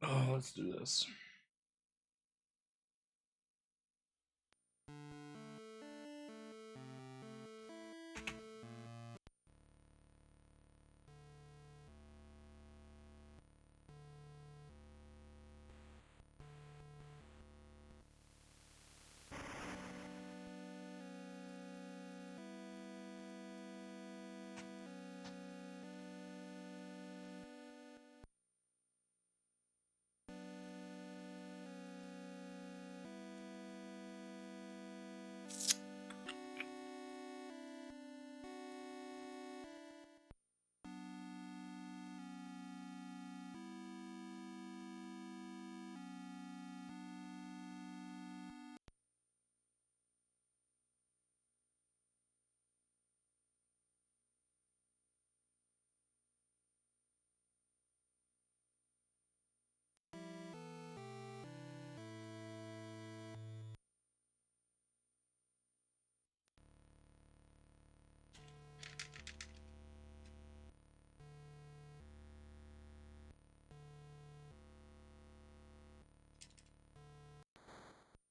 Oh, let's do this.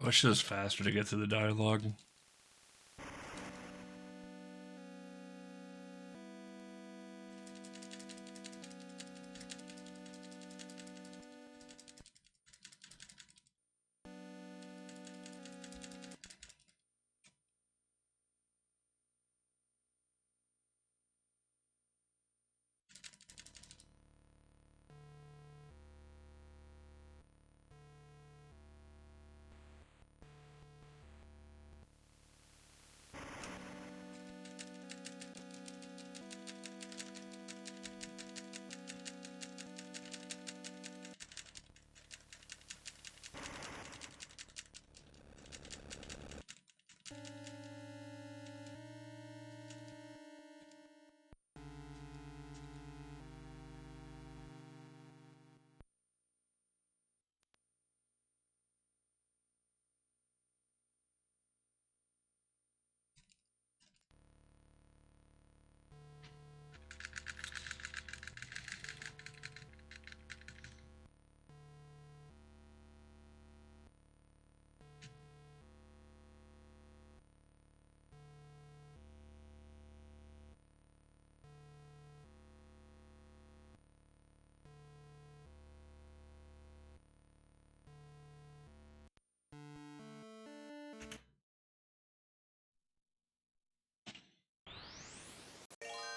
I wish it was faster to get to the dialogue.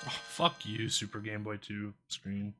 Oh, fuck you, Super Game Boy 2 screen.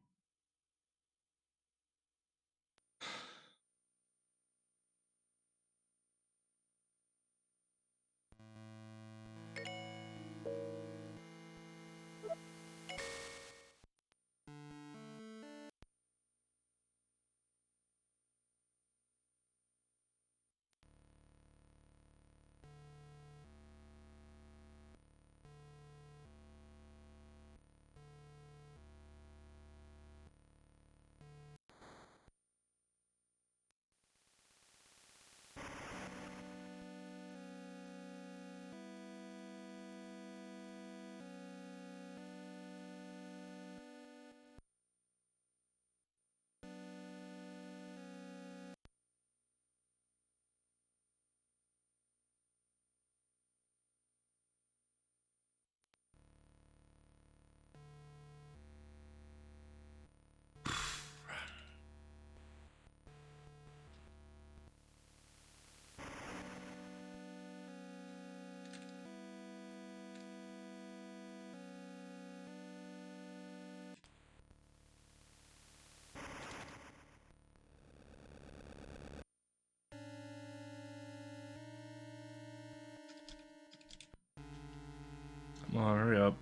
Come on, hurry up.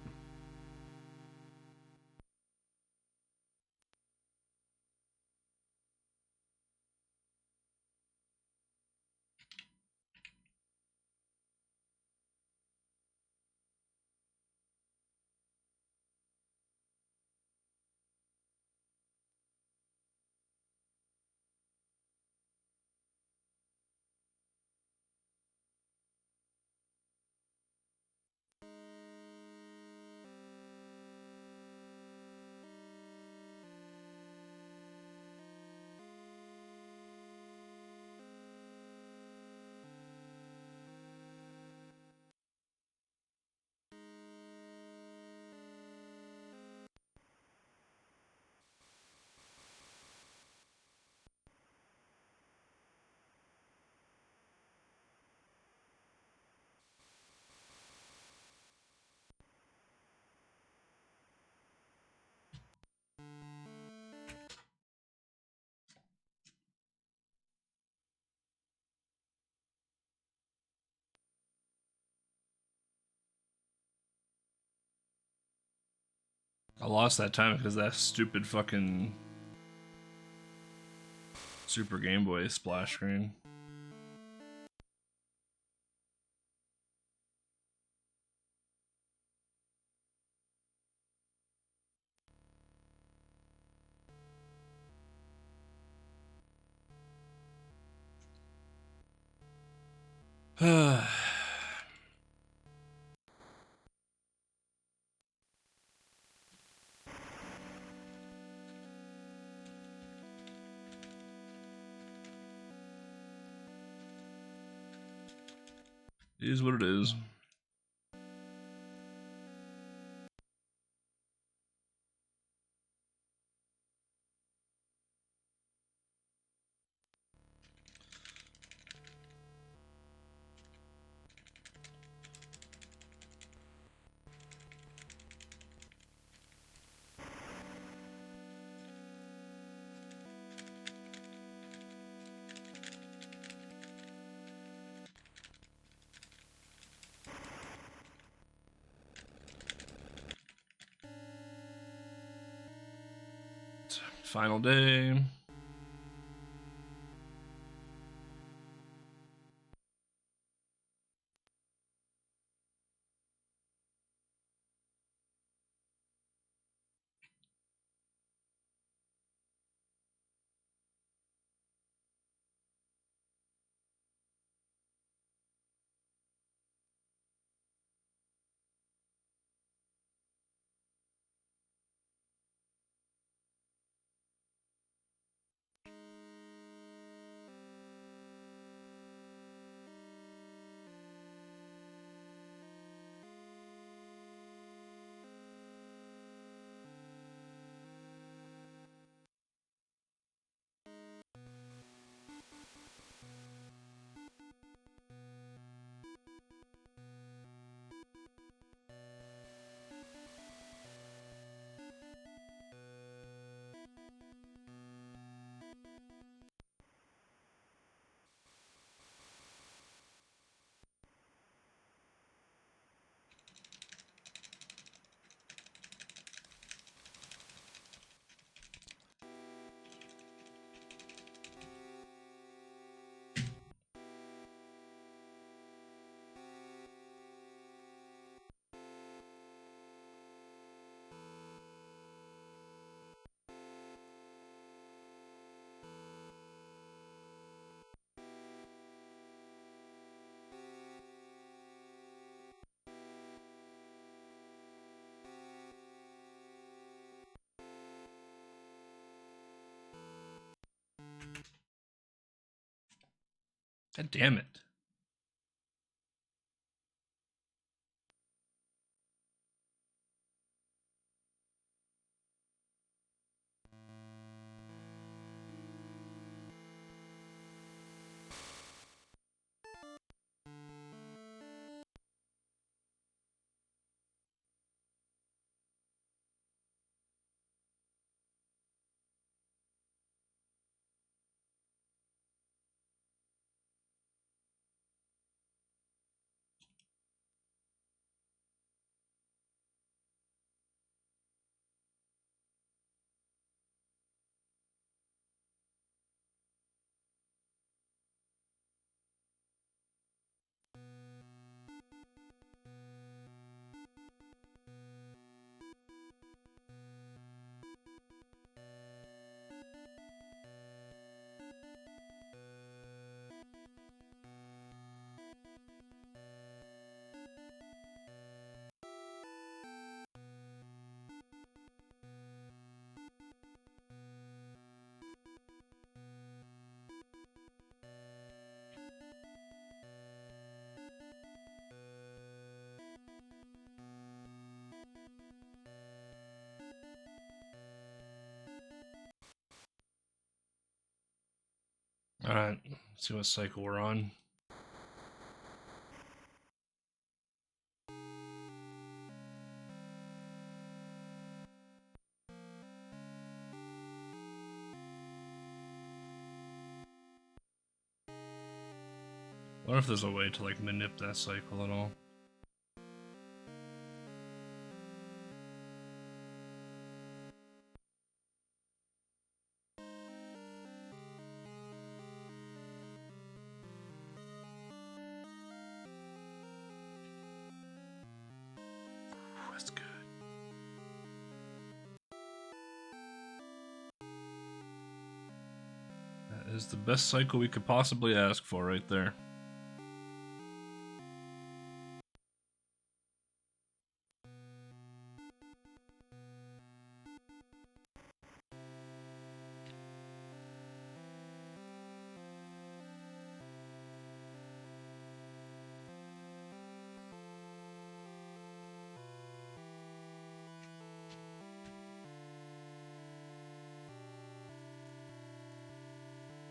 I lost that time because that stupid fucking Super Game Boy splash screen. It is what it is. Final day. God damn it. Alright, let's see what cycle we're on. I wonder if there's a way to like manip that cycle at all. That is the best cycle we could possibly ask for right there.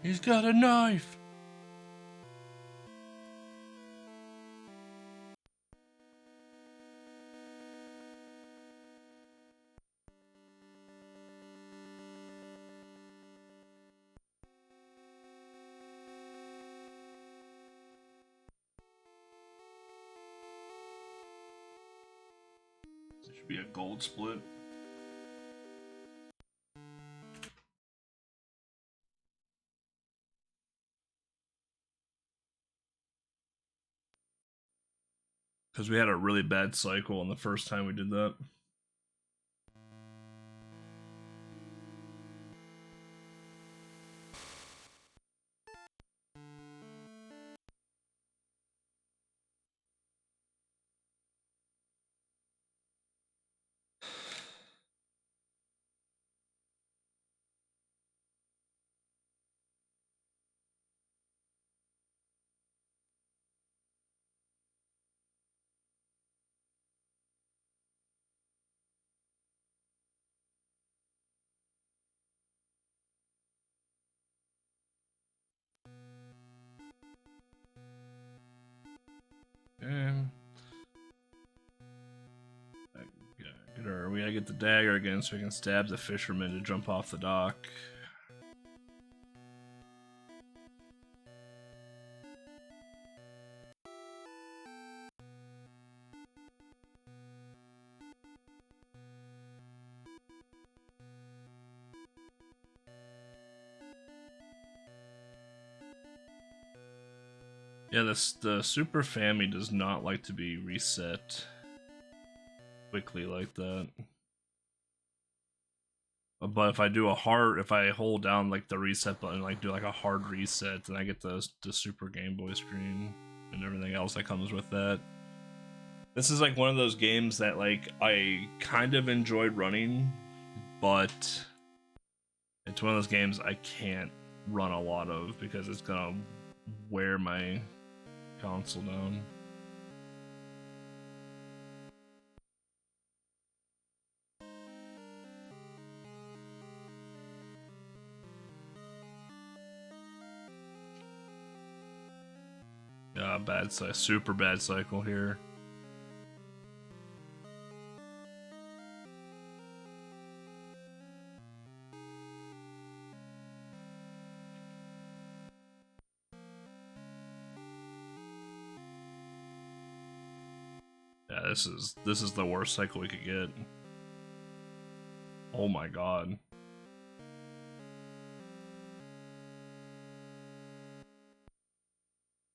He's got a knife! This should be a gold split. Because we had a really bad cycle on the first time we did that. We gotta get the dagger again so we can stab the fisherman to jump off the dock. Yeah, the super family does not like to be reset quickly like that. But if I do if I hold down like the reset button, like do like a hard reset, then I get the Super Game Boy screen and everything else that comes with that. This is like one of those games that like I kind of enjoyed running, but it's one of those games I can't run a lot of because it's gonna wear my console down. Bad cycle, super bad cycle here. Yeah, this is the worst cycle we could get. Oh my god.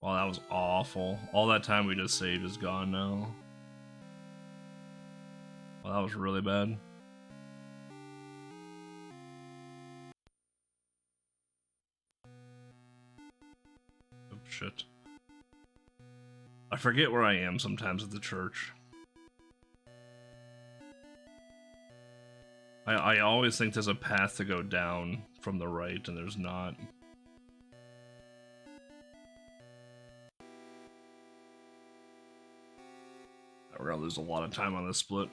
Wow, that was awful. All that time we just saved is gone now. Well, that was really bad. Oh, shit. I forget where I am sometimes at the church. I always think there's a path to go down from the right, and there's not. We're gonna lose a lot of time on this split.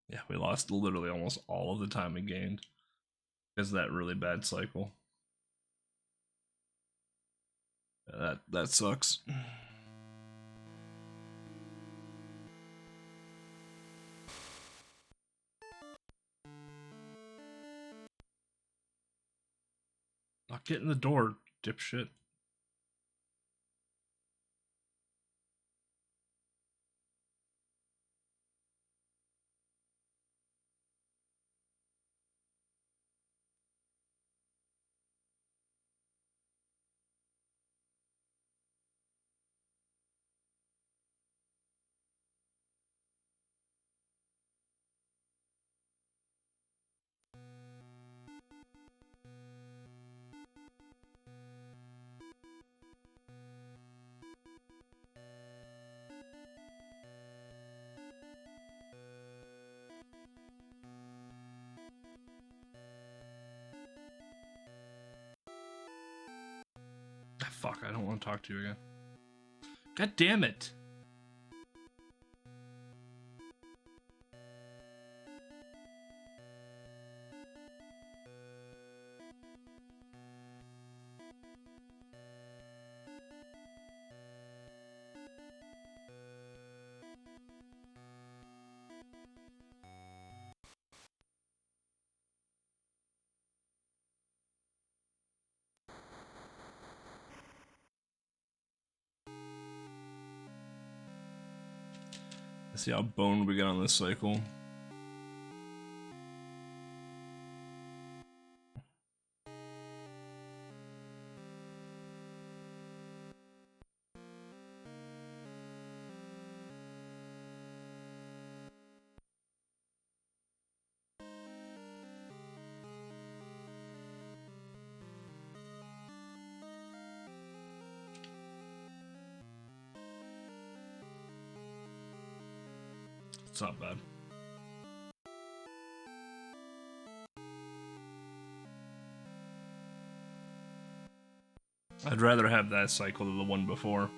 Yeah, we lost literally almost all of the time we gained because of that really bad cycle. Yeah, that sucks. Not get in the door, dipshit. fuck, I don't want to talk to you again. God damn it. Let's see how boned we get on this cycle. It's not bad. I'd rather have that cycle than the one before.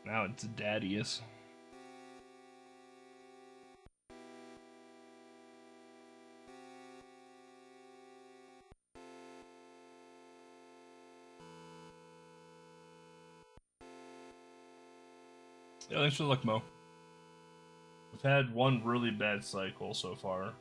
Now it's Deadeus. Yeah, thanks for the luck, Mo. We've had one really bad cycle so far.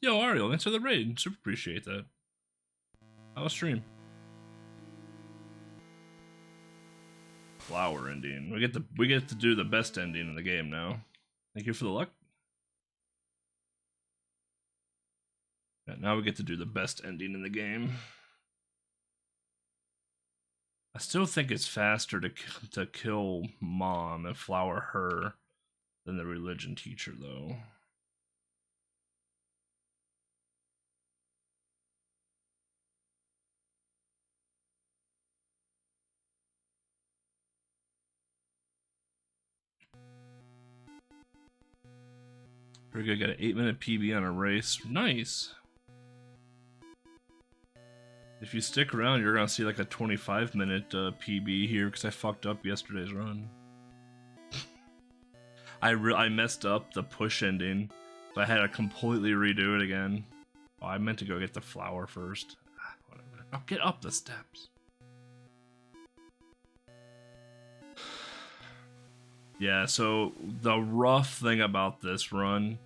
Yo, Ariel, thanks for the raid. Super appreciate that. How was stream? Flower ending. We get to do the best ending in the game now. Thank you for the luck. Yeah, now we get to do the best ending in the game. I still think it's faster to kill Mom and flower her than the religion teacher, though. Pretty good. Got an 8-minute PB on a race. Nice. If you stick around, you're gonna see like a 25-minute PB here because I fucked up yesterday's run. I messed up the push ending, so I had to completely redo it again. Oh, I meant to go get the flower first. Whatever. I'll get up the steps. Yeah, so the rough thing about this run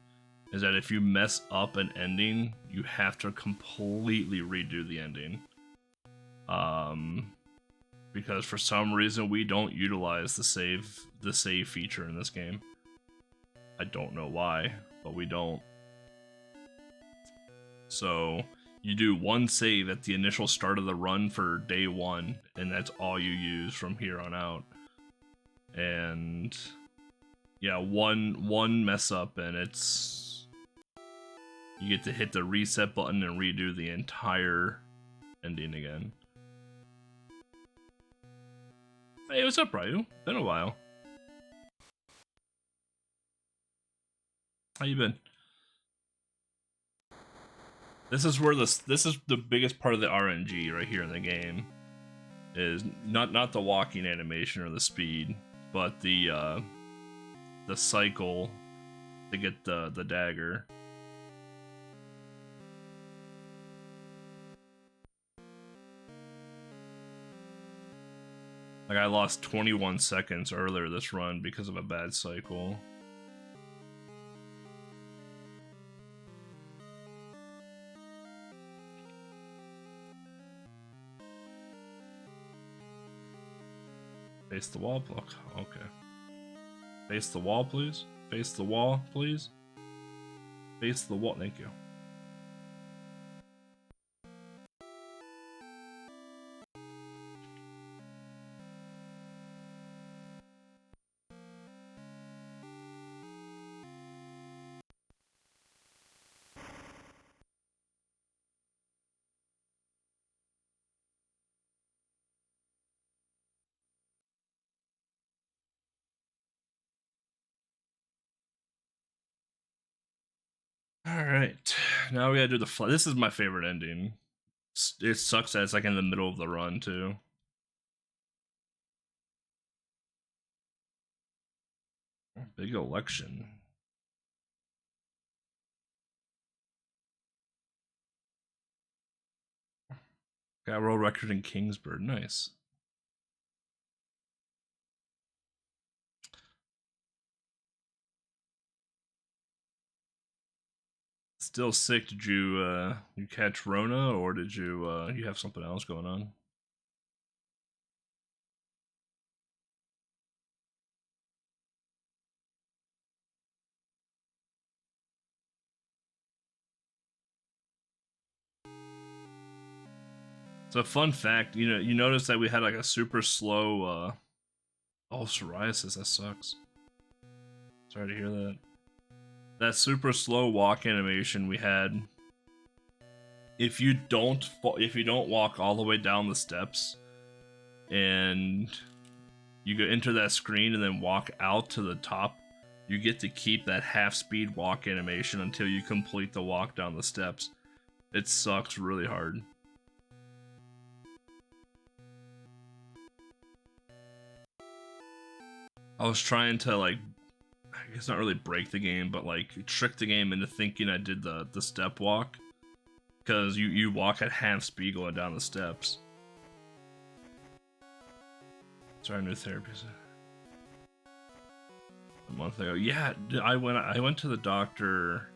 is that if you mess up an ending, you have to completely redo the ending. Because for some reason we don't utilize the save feature in this game. I don't know why, but we don't. So you do one save at the initial start of the run for day 1, and that's all you use from here on out. and yeah, one mess up and you get to hit the reset button and redo the entire ending again. Hey, what's up, Ryu? Been a while. How you been? This is where this is the biggest part of the RNG right here in the game. Is not the walking animation or the speed, but the cycle to get the dagger. Like, I lost 21 seconds earlier this run because of a bad cycle. Face the wall, block. Okay. Face the wall, please. Face the wall, please. Face the wall. Thank you. Alright, now we gotta do the this is my favorite ending. It sucks that it's like in the middle of the run, too. Big election. Got world record in Kingsburg, nice. Still sick. Did you catch Rona, or did you you have something else going on? So, fun fact, you notice that we had like a super slow oh, psoriasis, that sucks. Sorry to hear that. That super slow walk animation we had. If you don't walk all the way down the steps and you go enter that screen and then walk out to the top, you get to keep that half-speed walk animation until you complete the walk down the steps. It sucks really hard. I was trying to, like, I guess not really break the game, but like trick the game into thinking I did the step walk, because you walk at half speed going down the steps. Sorry, new therapy. A month ago, yeah, I went to the doctor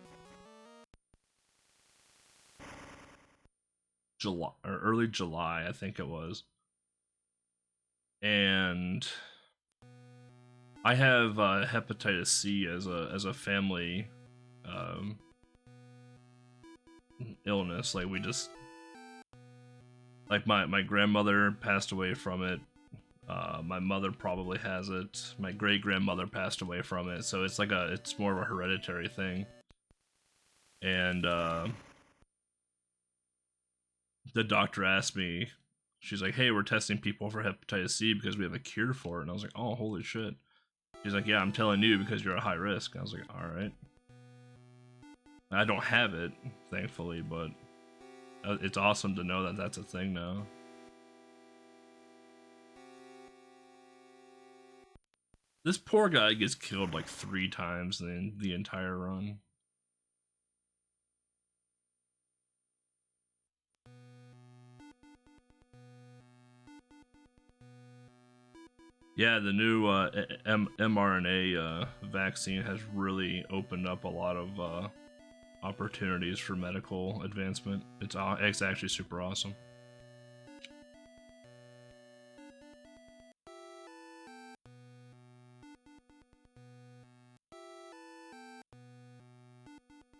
July or early July, I think it was, and I have hepatitis C as a family illness. Like, we just, like, my grandmother passed away from it. My mother probably has it. My great grandmother passed away from it. So it's like it's more of a hereditary thing. And the doctor asked me, she's like, "Hey, we're testing people for hepatitis C because we have a cure for it." And I was like, "Oh, holy shit." She's like, "Yeah, I'm telling you because you're at high risk." I was like, "All right." I don't have it, thankfully, but it's awesome to know that that's a thing now. This poor guy gets killed like 3 times in the entire run. Yeah, the new mRNA vaccine has really opened up a lot of opportunities for medical advancement. It's actually super awesome.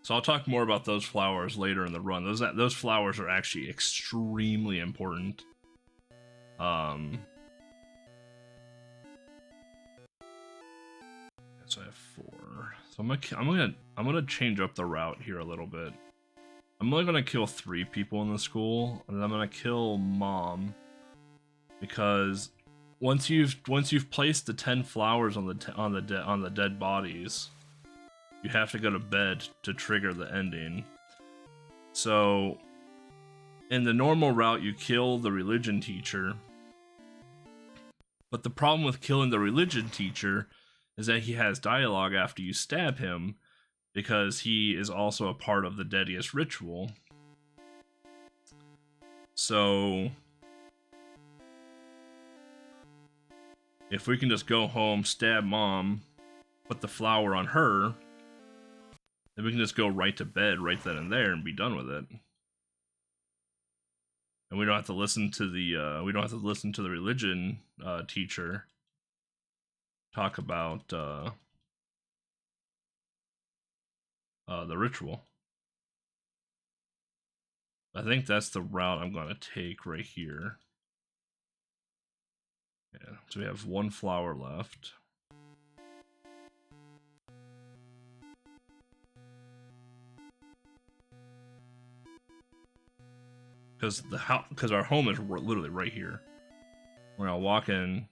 So I'll talk more about those flowers later in the run. Those flowers are actually extremely important. So I have 4. So I'm gonna change up the route here a little bit. I'm only gonna kill 3 people in the school, and then I'm gonna kill Mom, because once you've placed the 10 flowers on the dead bodies, you have to go to bed to trigger the ending. So in the normal route, you kill the religion teacher, but the problem with killing the religion teacher is that he has dialogue after you stab him, because he is also a part of the Deadeus ritual. So if we can just go home, stab Mom, put the flower on her, then we can just go right to bed right then and there and be done with it. And we don't have to listen to the religion teacher talk about the ritual. I think that's the route I'm gonna take right here. Yeah, so we have 1 flower left. Because our home is literally right here. We're gonna walk in,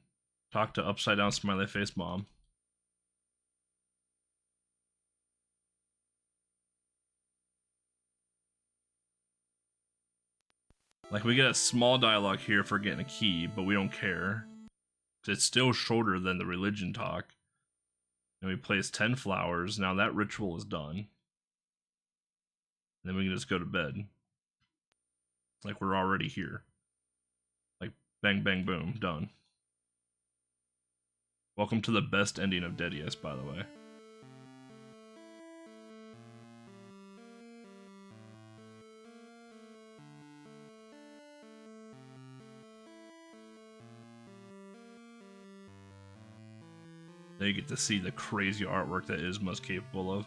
talk to upside down smiley face Mom. Like, we get a small dialogue here for getting a key, but we don't care. It's still shorter than the religion talk. And we place 10 flowers. Now that ritual is done. And then we can just go to bed. Like, we're already here. Like, bang, bang, boom, done. Welcome to the best ending of Deadeus, by the way. Now you get to see the crazy artwork that Isma's capable of.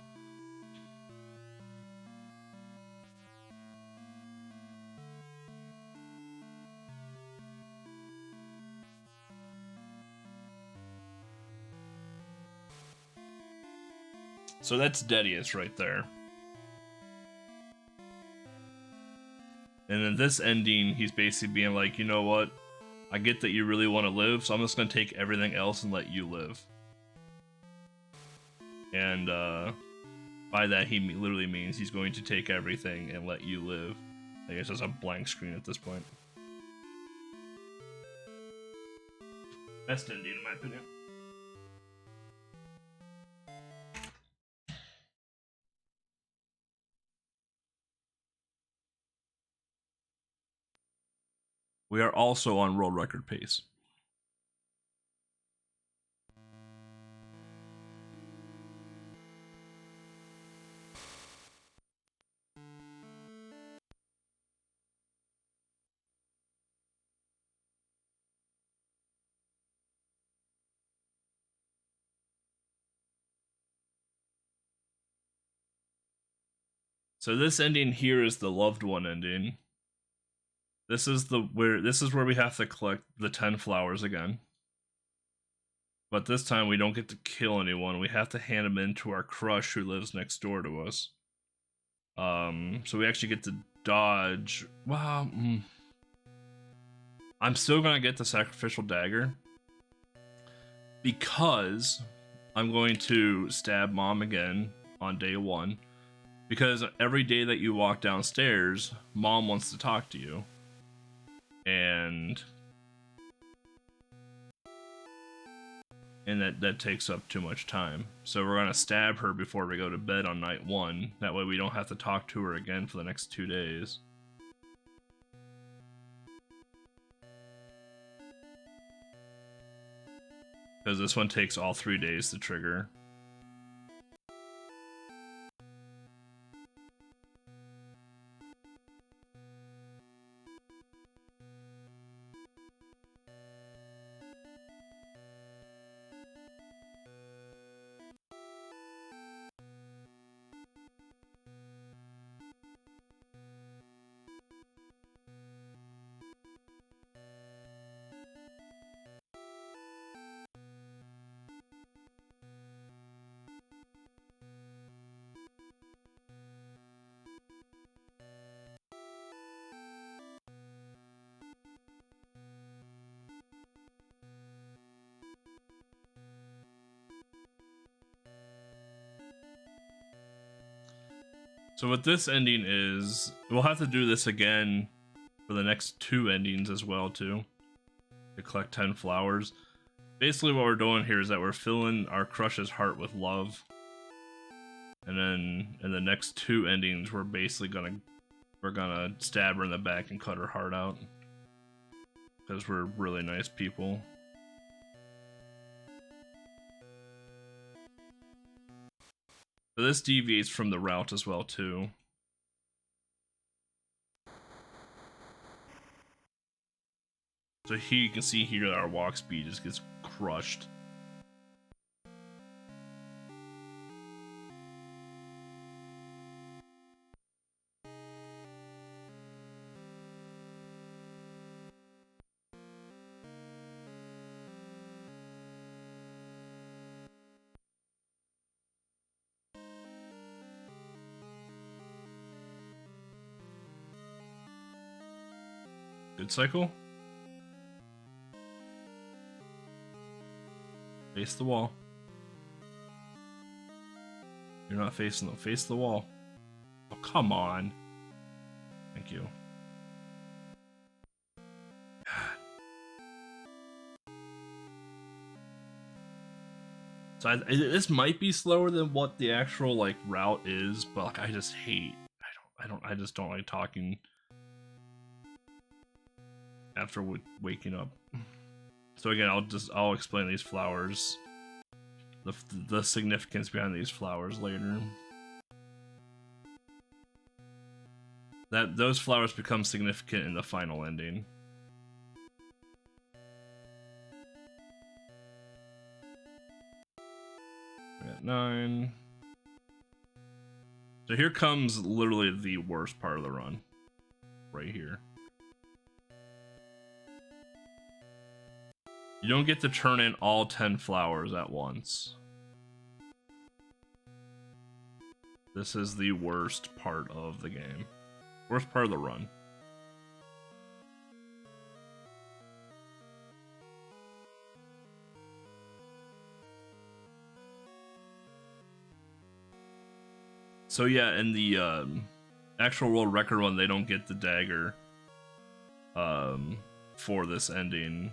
So that's Deadeus right there. And in this ending, he's basically being like, you know what? I get that you really want to live, so I'm just going to take everything else and let you live. And by that, he literally means he's going to take everything and let you live. I guess it's a blank screen at this point. Best ending, in my opinion. We are also on world record pace. So this ending here is the loved one ending. This is where we have to collect the 10 flowers again. But this time we don't get to kill anyone. We have to hand them in to our crush who lives next door to us. So we actually get to dodge. Wow. I'm still gonna get the sacrificial dagger, because I'm going to stab Mom again on day 1. Because every day that you walk downstairs, Mom wants to talk to you. And that takes up too much time. So we're gonna stab her before we go to bed on night 1. That way we don't have to talk to her again for the next 2 days. Because this one takes all 3 days to trigger. So what this ending is, we'll have to do this again for the next 2 endings as well too, to collect 10 flowers. Basically what we're doing here is that we're filling our crush's heart with love, and then in the next 2 endings we're basically gonna stab her in the back and cut her heart out, because we're really nice people. So this deviates from the route as well too. So here you can see here that our walk speed just gets crushed. Good cycle. Face the wall. You're not facing them. Face the wall. Oh, come on. Thank you. So this might be slower than what the actual like route is, but like I just hate. I just don't like talking after waking up. So again, I'll explain these flowers, the significance behind these flowers later. That those flowers become significant in the final ending. We got 9. So here comes literally the worst part of the run, right here. You don't get to turn in all 10 flowers at once. This is the worst part of the game. Worst part of the run. So yeah, in the actual world record run, they don't get the dagger for this ending.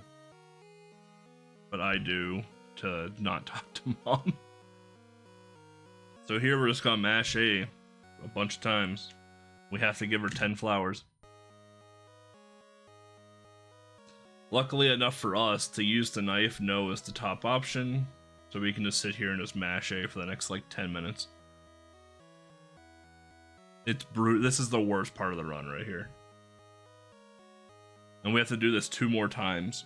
But I do, to not talk to Mom. So here we're just gonna mash A bunch of times. We have to give her 10 flowers. Luckily enough for us, to use the knife, no is the top option. So we can just sit here and just mash A for the next like 10 minutes. It's brutal. This is the worst part of the run right here. And we have to do this 2 more times.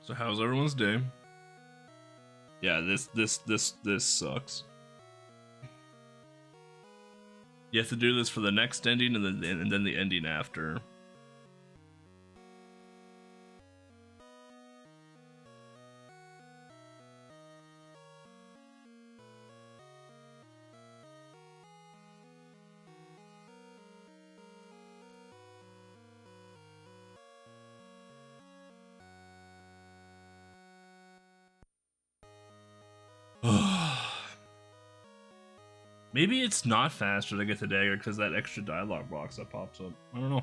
So how's everyone's day? Yeah, this sucks. You have to do this for the next ending and then the ending after. Maybe it's not faster to get the dagger because that extra dialogue box that pops up. I don't know.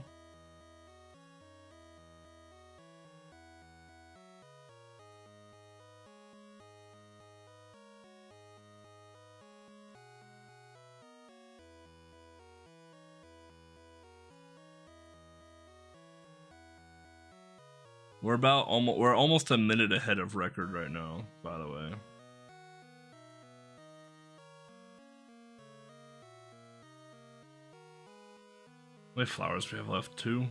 We're almost a minute ahead of record right now, by the way. How many flowers do we have left? 2.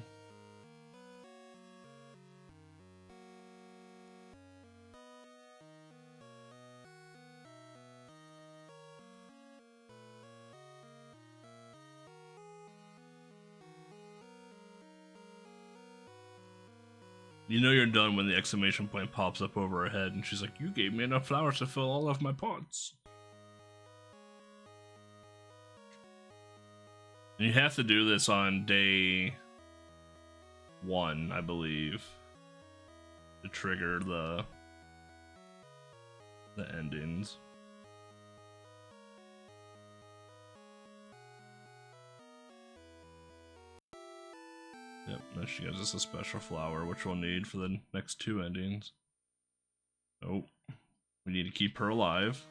You know you're done when the exclamation point pops up over her head and she's like, "You gave me enough flowers to fill all of my pots." And you have to do this on day 1, I believe, to trigger the endings. Yep, now she gives us a special flower, which we'll need for the next 2 endings. Oh, we need to keep her alive.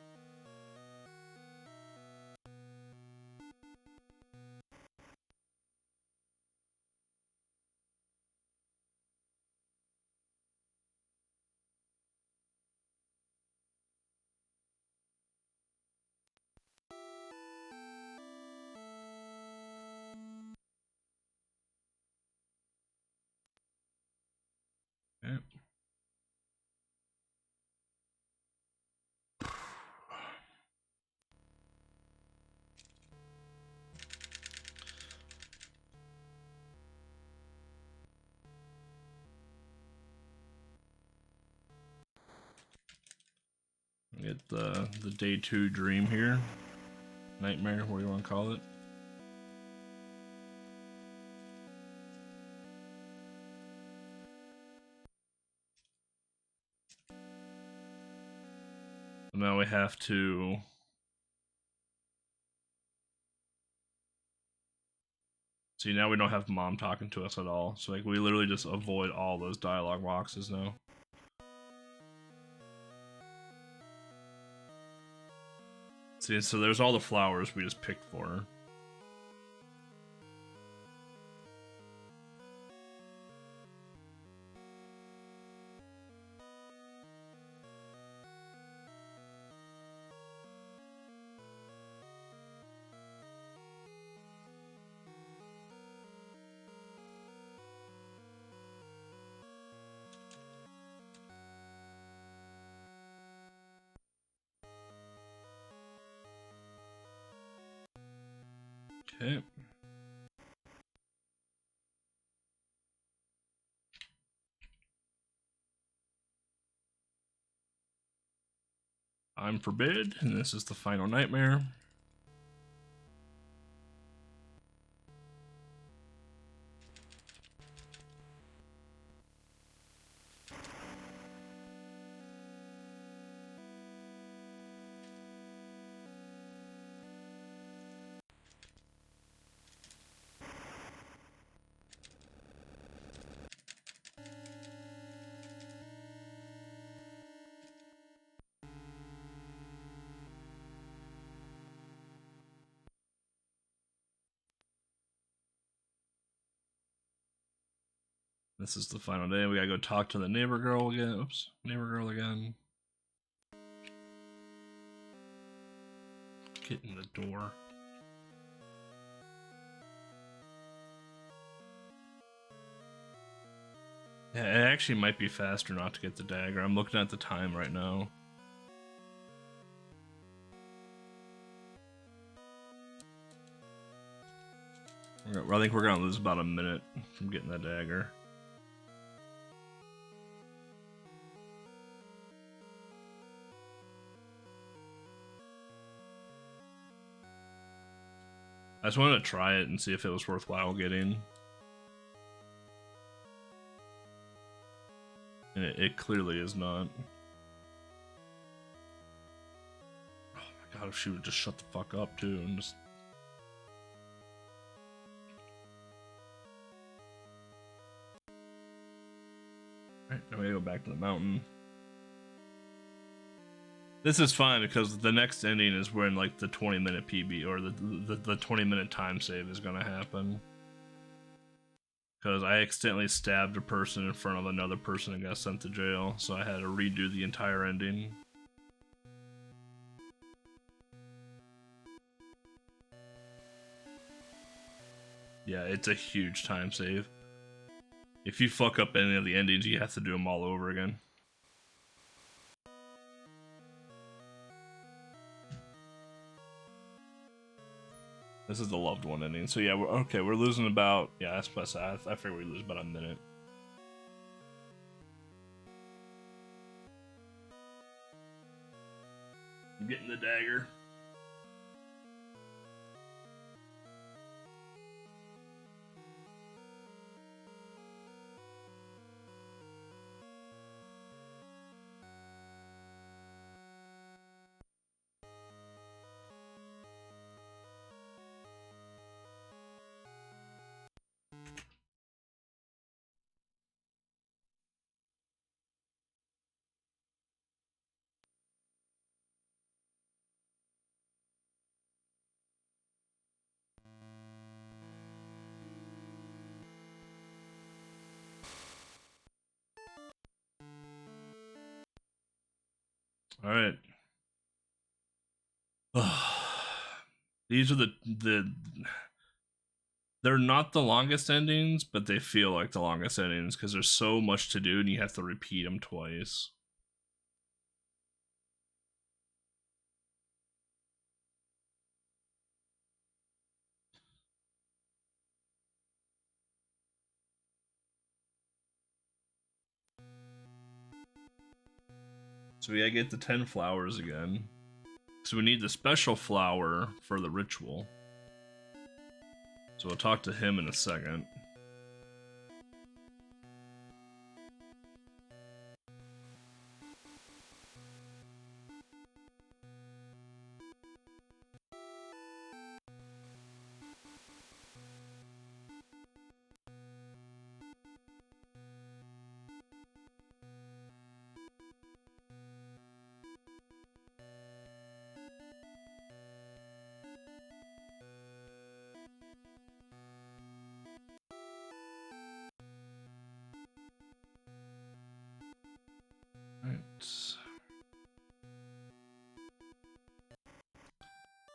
Okay. Get the day 2 dream here. Nightmare, what do you want to call it? And now we have to see, now we don't have mom talking to us at all. So like we literally just avoid all those dialogue boxes now. See, so there's all the flowers we just picked for her. Okay. I'm forbid, and this is the final nightmare. This is the final day. We gotta go talk to the neighbor girl again. Oops, neighbor girl again. Get in the door. Yeah, it actually might be faster not to get the dagger. I'm looking at the time right now. I think we're gonna lose about a minute from getting that dagger. I just wanted to try it and see if it was worthwhile getting. And it clearly is not. Oh my god, if she would just shut the fuck up too and just... Alright, now we gotta go back to the mountain. This is fine because the next ending is when like the 20-minute PB or the 20-minute time save is gonna happen. Because I accidentally stabbed a person in front of another person and got sent to jail, so I had to redo the entire ending. Yeah, it's a huge time save. If you fuck up any of the endings, you have to do them all over again. This is the loved one ending. So yeah, we're losing about, yeah, that's what I figure we lose about a minute. I'm getting the dagger. All right. These are they're not the longest endings, but they feel like the longest endings because there's so much to do and you have to repeat them twice. So we gotta get the 10 flowers again. So we need the special flower for the ritual. So we'll talk to him in a second.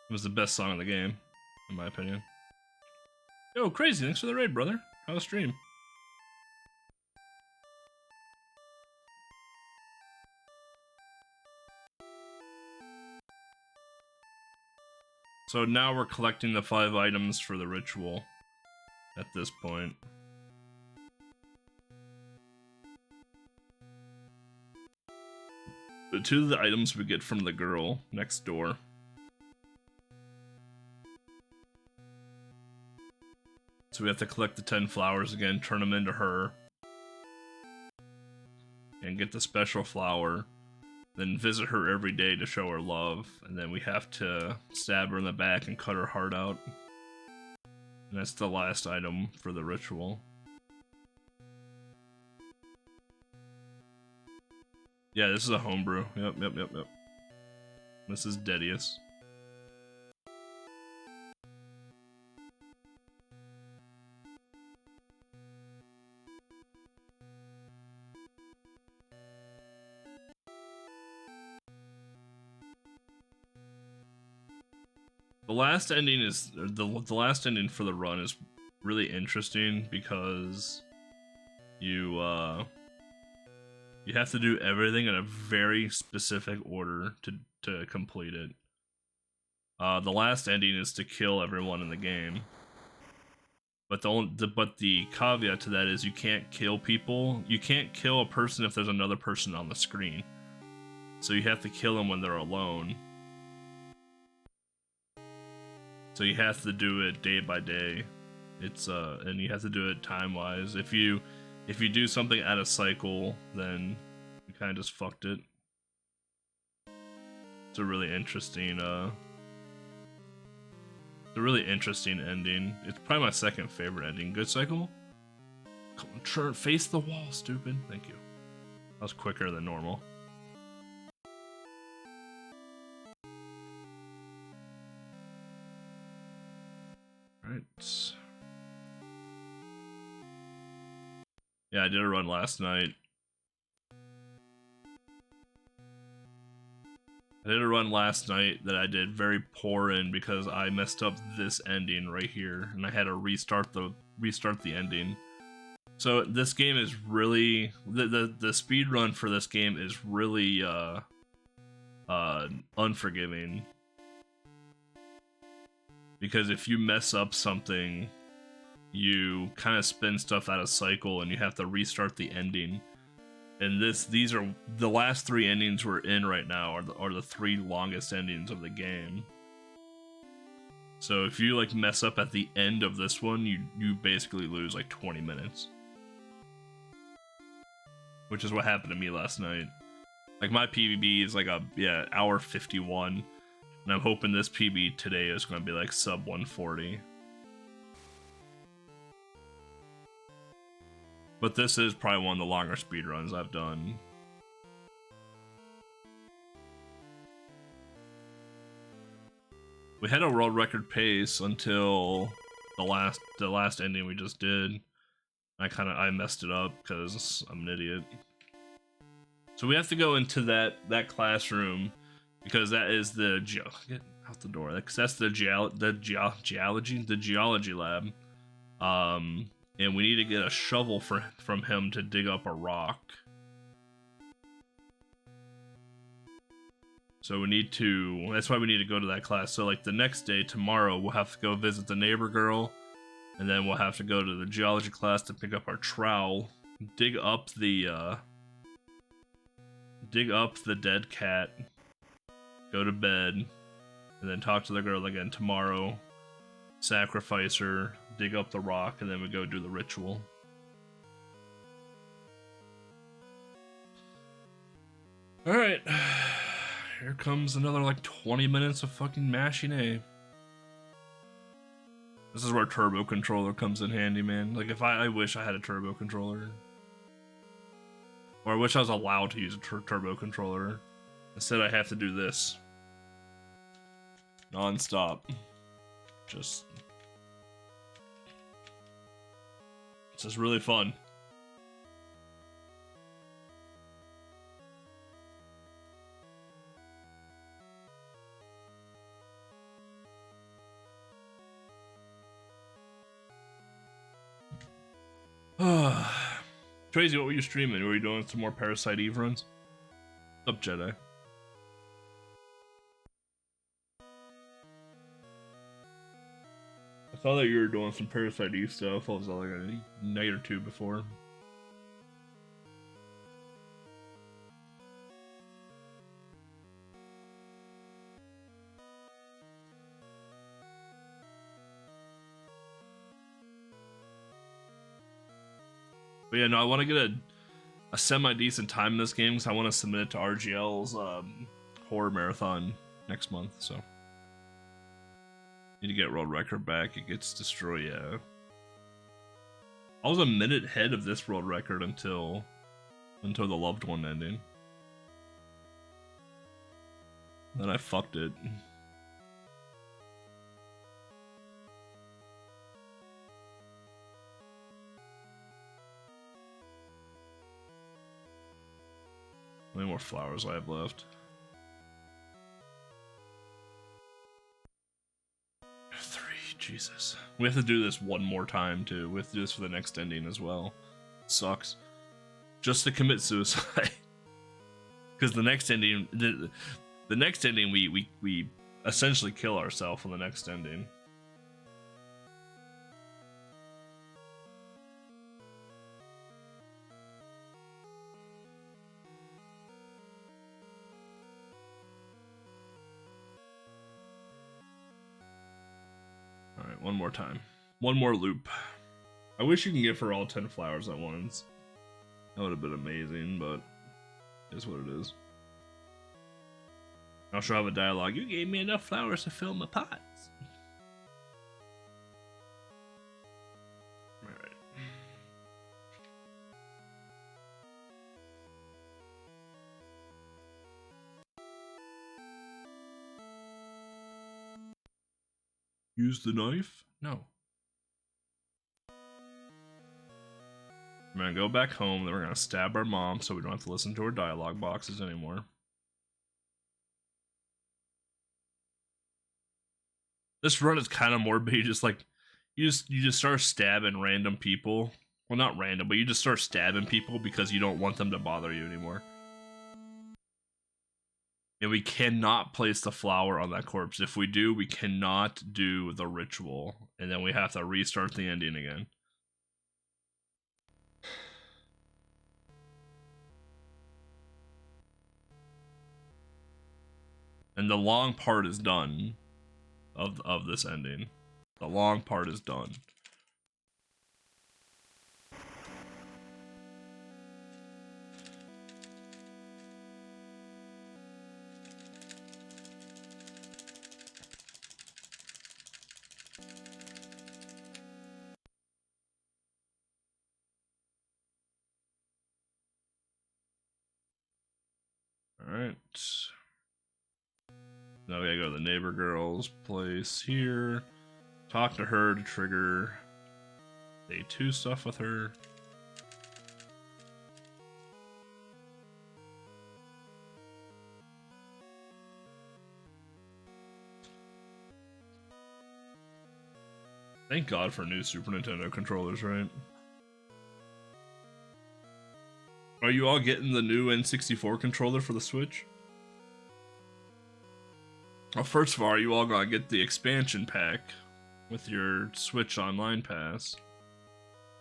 It was the best song in the game, in my opinion. Yo, Crazy, thanks for the raid, brother. How was stream? So now we're collecting the 5 items for the ritual at this point. The 2 of the items we get from the girl next door. So we have to collect the 10 flowers again, turn them into her, and get the special flower, then visit her every day to show her love, and then we have to stab her in the back and cut her heart out. And that's the last item for the ritual. Yeah, this is a homebrew. Yep. This is Deadeus. The last ending is the last ending for the run is really interesting because you have to do everything in a very specific order to complete it. The last ending is to kill everyone in the game, but the caveat to that is you can't kill people. You can't kill a person if there's another person on the screen. So you have to kill them when they're alone. So you have to do it day by day. It's and you have to do it time wise. If you do something out of cycle, then you kind of just fucked it. It's a really interesting ending. It's probably my second favorite ending. Good cycle? Come on, turn, face the wall, stupid. Thank you. That was quicker than normal. Alright. Yeah, I did a run last night. That I did very poor in because I messed up this ending right here, and I had to restart the ending. So this game is really the speed run for this game is really unforgiving, because if you mess up something, you kind of spin stuff out of cycle and you have to restart the ending. And these are the last 3 endings we're in right now are the 3 longest endings of the game. So if you like mess up at the end of this one, you basically lose like 20 minutes. Which is what happened to me last night. Like my PB is like hour 51, and I'm hoping this PB today is going to be like sub 140. But this is probably one of the longer speedruns I've done. We had a world record pace until the last ending we just did. I messed it up because I'm an idiot. So we have to go into that classroom because that is the get out the door. That's the geology lab. And we need to get a shovel from him to dig up a rock. So we need to, that's why we need to go to that class. So like the next day, tomorrow, we'll have to go visit the neighbor girl, and then we'll have to go to the geology class to pick up our trowel, dig up the dead cat, go to bed, and then talk to the girl again tomorrow, sacrifice her, dig up the rock, and then we go do the ritual. Alright. Here comes another like 20 minutes of fucking mashing A. This is where turbo controller comes in handy, man. Like if I wish I had a turbo controller. Or I wish I was allowed to use a turbo controller. Instead I have to do this. Non-stop. Just... It's just really fun. Tracy, what were you streaming? Were you doing some more Parasite Eve runs? What's up, Jedi? I saw that you were doing some Parasite Eve stuff. I was like a night or two before. But yeah, no, I want to get a semi-decent time in this game because I want to submit it to RGL's horror marathon next month, so. Need to get world record back. It gets destroyed, yeah. I was a minute ahead of this world record until the loved one ending. Then I fucked it. How many more flowers I have left? 3, Jesus. We have to do this one more time too. We have to do this for the next ending as well. Sucks. Just to commit suicide. Because the next ending, the next ending, we essentially kill ourselves on the next ending. One more time. One more loop. I wish you can give her all 10 flowers at once. That would have been amazing, but it is what it is. I'll show have a dialogue. You gave me enough flowers to fill my pots. Alright. Use the knife? No. We're gonna go back home, then we're gonna stab our mom so we don't have to listen to her dialogue boxes anymore. This run is kind of morbid. You just like, you just start stabbing random people. Well, not random, but you just start stabbing people because you don't want them to bother you anymore. And we cannot place the flower on that corpse. If we do, we cannot do the ritual. And then we have to restart the ending again. And the long part is done of this ending. The long part is done. Alright. Now we gotta go to the neighbor girl's place here. Talk to her to trigger day 2 stuff with her. Thank God for new Super Nintendo controllers, right? Are you all getting the new N64 controller for the Switch? Well, first of all, you all gotta get the expansion pack with your Switch Online Pass.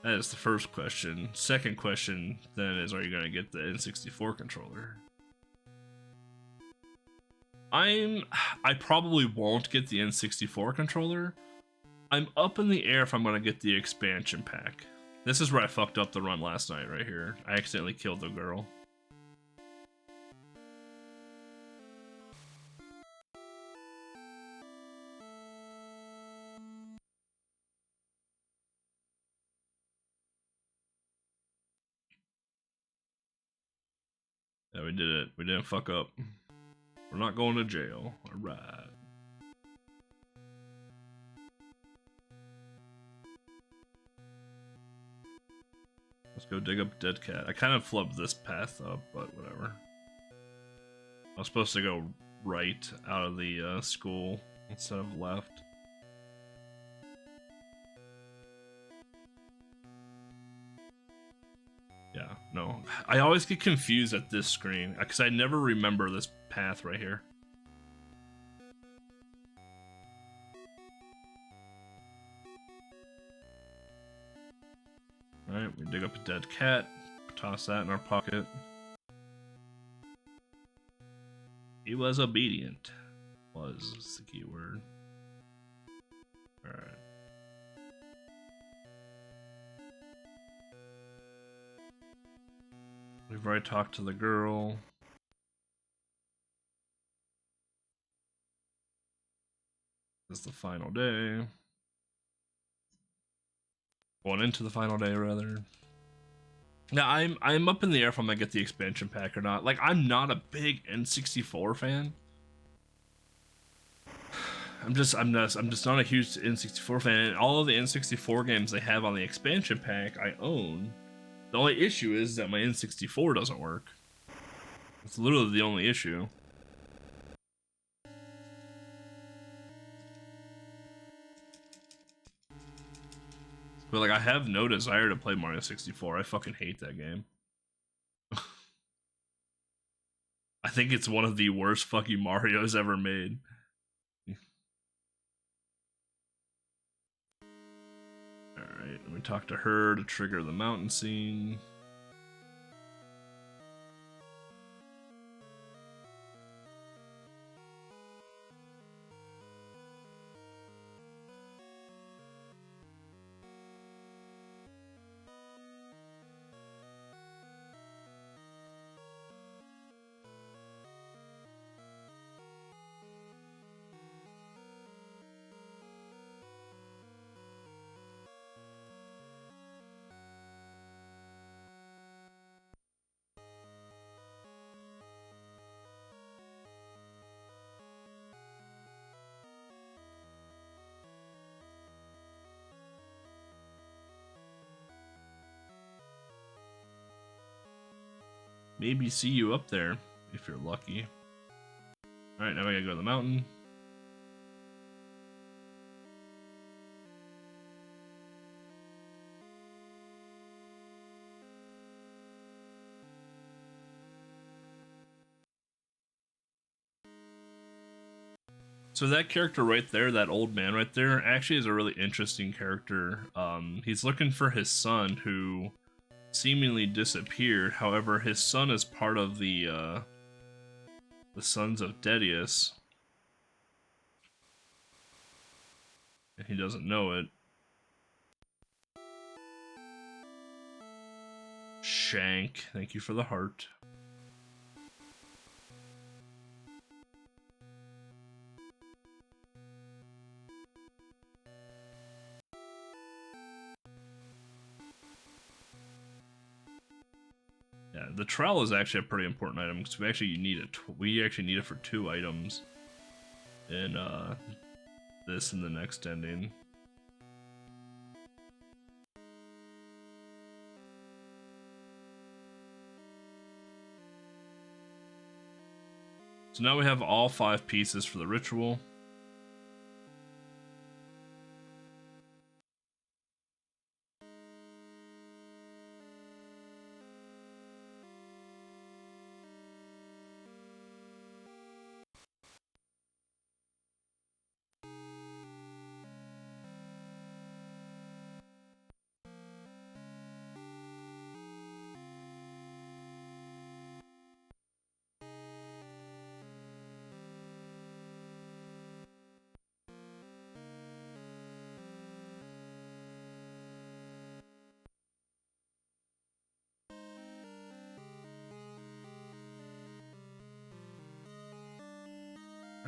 That is the first question. Second question then is, are you gonna get the N64 controller? I probably won't get the N64 controller. I'm up in the air if I'm gonna get the expansion pack. This is where I fucked up the run last night right here. I accidentally killed the girl. Yeah, we did it. We didn't fuck up. We're not going to jail. Alright. Let's go dig up Dead Cat. I kind of flubbed this path up, but whatever. I was supposed to go right out of the school instead of left. Yeah, no. I always get confused at this screen because I never remember this path right here. Alright, we dig up a dead cat, toss that in our pocket. He was obedient. Was the key word. Alright. We've already talked to the girl. This is the final day. Going into the final day, rather. Now, I'm up in the air if I'm gonna get the expansion pack or not. Like, I'm not a big N64 fan. I'm just not a huge N64 fan. And all of the N64 games they have on the expansion pack, I own. The only issue is that my N64 doesn't work. It's literally the only issue. But like, I have no desire to play Mario 64. I fucking hate that game. I think it's one of the worst fucking Marios ever made. Alright, let me talk to her to trigger the mountain scene. Maybe see you up there, if you're lucky. Alright, now we gotta go to the mountain. So that character right there, that old man right there, actually is a really interesting character. He's looking for his son who seemingly disappeared. However, his son is part of the sons of Deadeus, and he doesn't know it. Shank, thank you for the heart. Yeah, the trowel is actually a pretty important item because we actually need it. We actually need it for 2 items in this and the next ending. So now we have all 5 pieces for the ritual.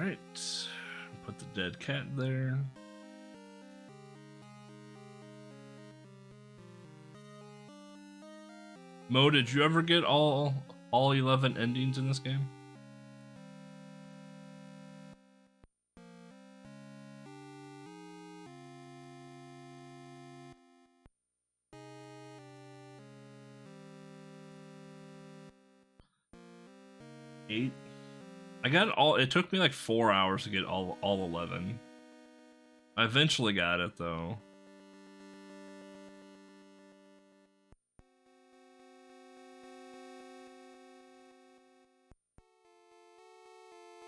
Alright. Put the dead cat there. Mo, did you ever get all 11 endings in this game? Eight. I got all. It took me like 4 hours to get all 11. I eventually got it though.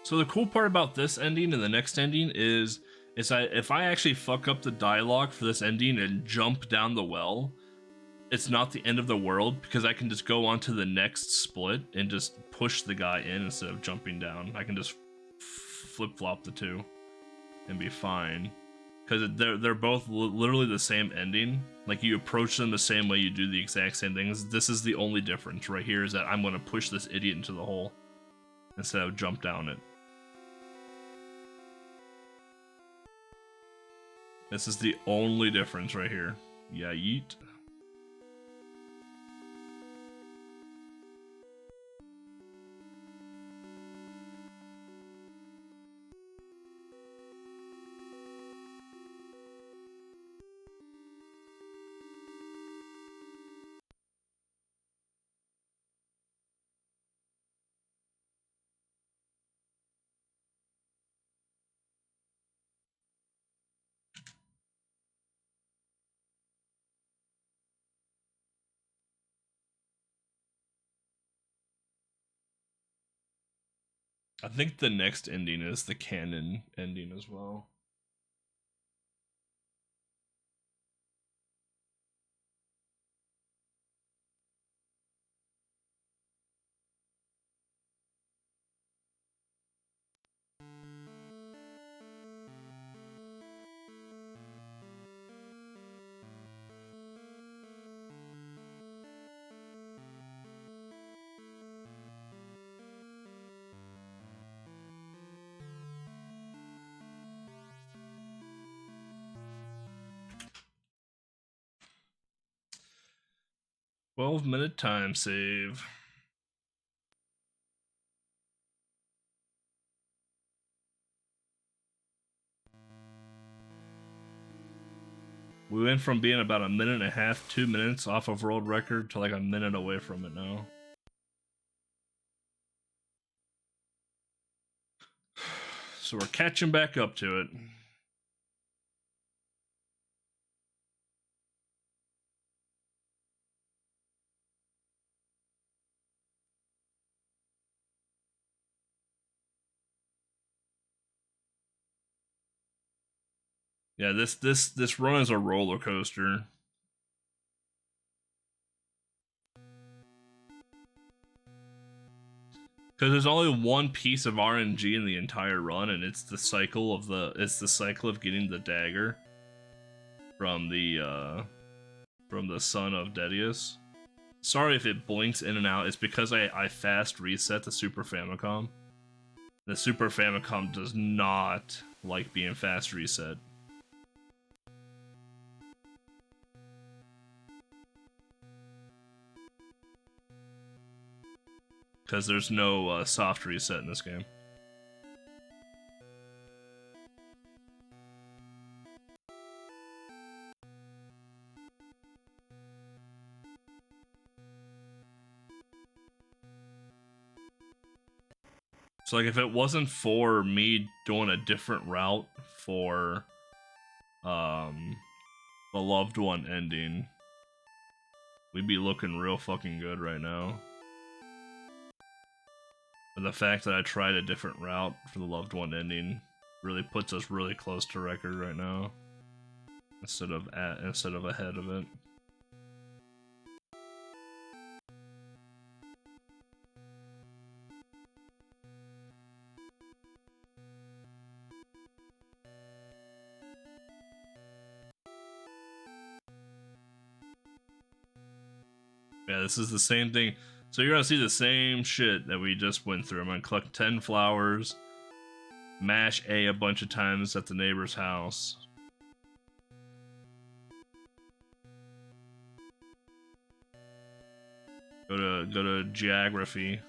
So the cool part about this ending and the next ending is if I actually fuck up the dialogue for this ending and jump down the well, it's not the end of the world because I can just go on to the next split and just push the guy in instead of jumping down. I can just flip-flop the two and be fine. Because they're both literally the same ending. Like, you approach them the same way, you do the exact same things. This is the only difference right here, is that I'm going to push this idiot into the hole instead of jump down it. This is the only difference right here. Yeah, yeet. I think the next ending is the canon ending as well. "12-minute time save." We went from being about a minute and a half, 2 minutes off of world record to like a minute away from it now. So we're catching back up to it. Yeah, this run is a roller coaster. Because there's only one piece of RNG in the entire run, and it's the cycle of getting the dagger from the son of Deadeus. Sorry if it blinks in and out. It's because I fast reset the Super Famicom. The Super Famicom does not like being fast reset. Because there's no soft reset in this game. So like if it wasn't for me doing a different route for the loved one ending, we'd be looking real fucking good right now. But the fact that I tried a different route for the loved one ending really puts us really close to record right now, instead of ahead of it. Yeah, this is the same thing. So you're gonna see the same shit that we just went through. I'm gonna collect 10 flowers. Mash A bunch of times at the neighbor's house. Go to geography.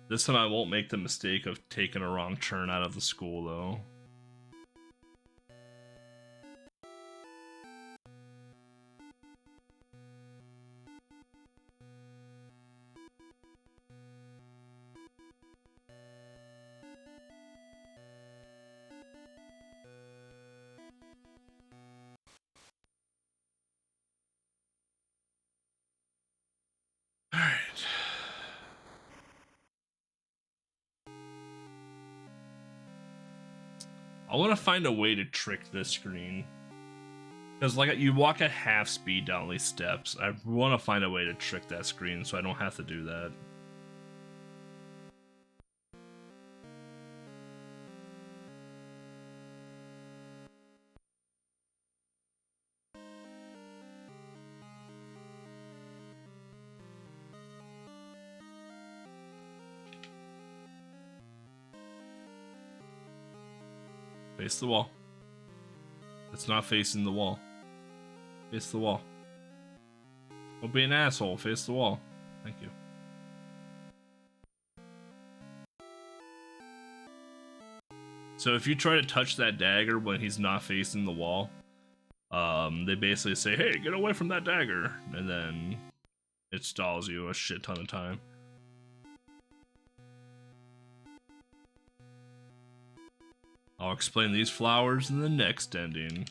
This time I won't make the mistake of taking a wrong turn out of the school, though. Alright. I want to find a way to trick this screen. Because like you walk at half speed down these steps. I want to find a way to trick that screen so I don't have to do that. Face the wall. It's not facing the wall. Face the wall. Don't be an asshole. Face the wall. Thank you. So if you try to touch that dagger when he's not facing the wall, they basically say, hey, get away from that dagger. And then it stalls you a shit ton of time. I'll explain these flowers in the next ending.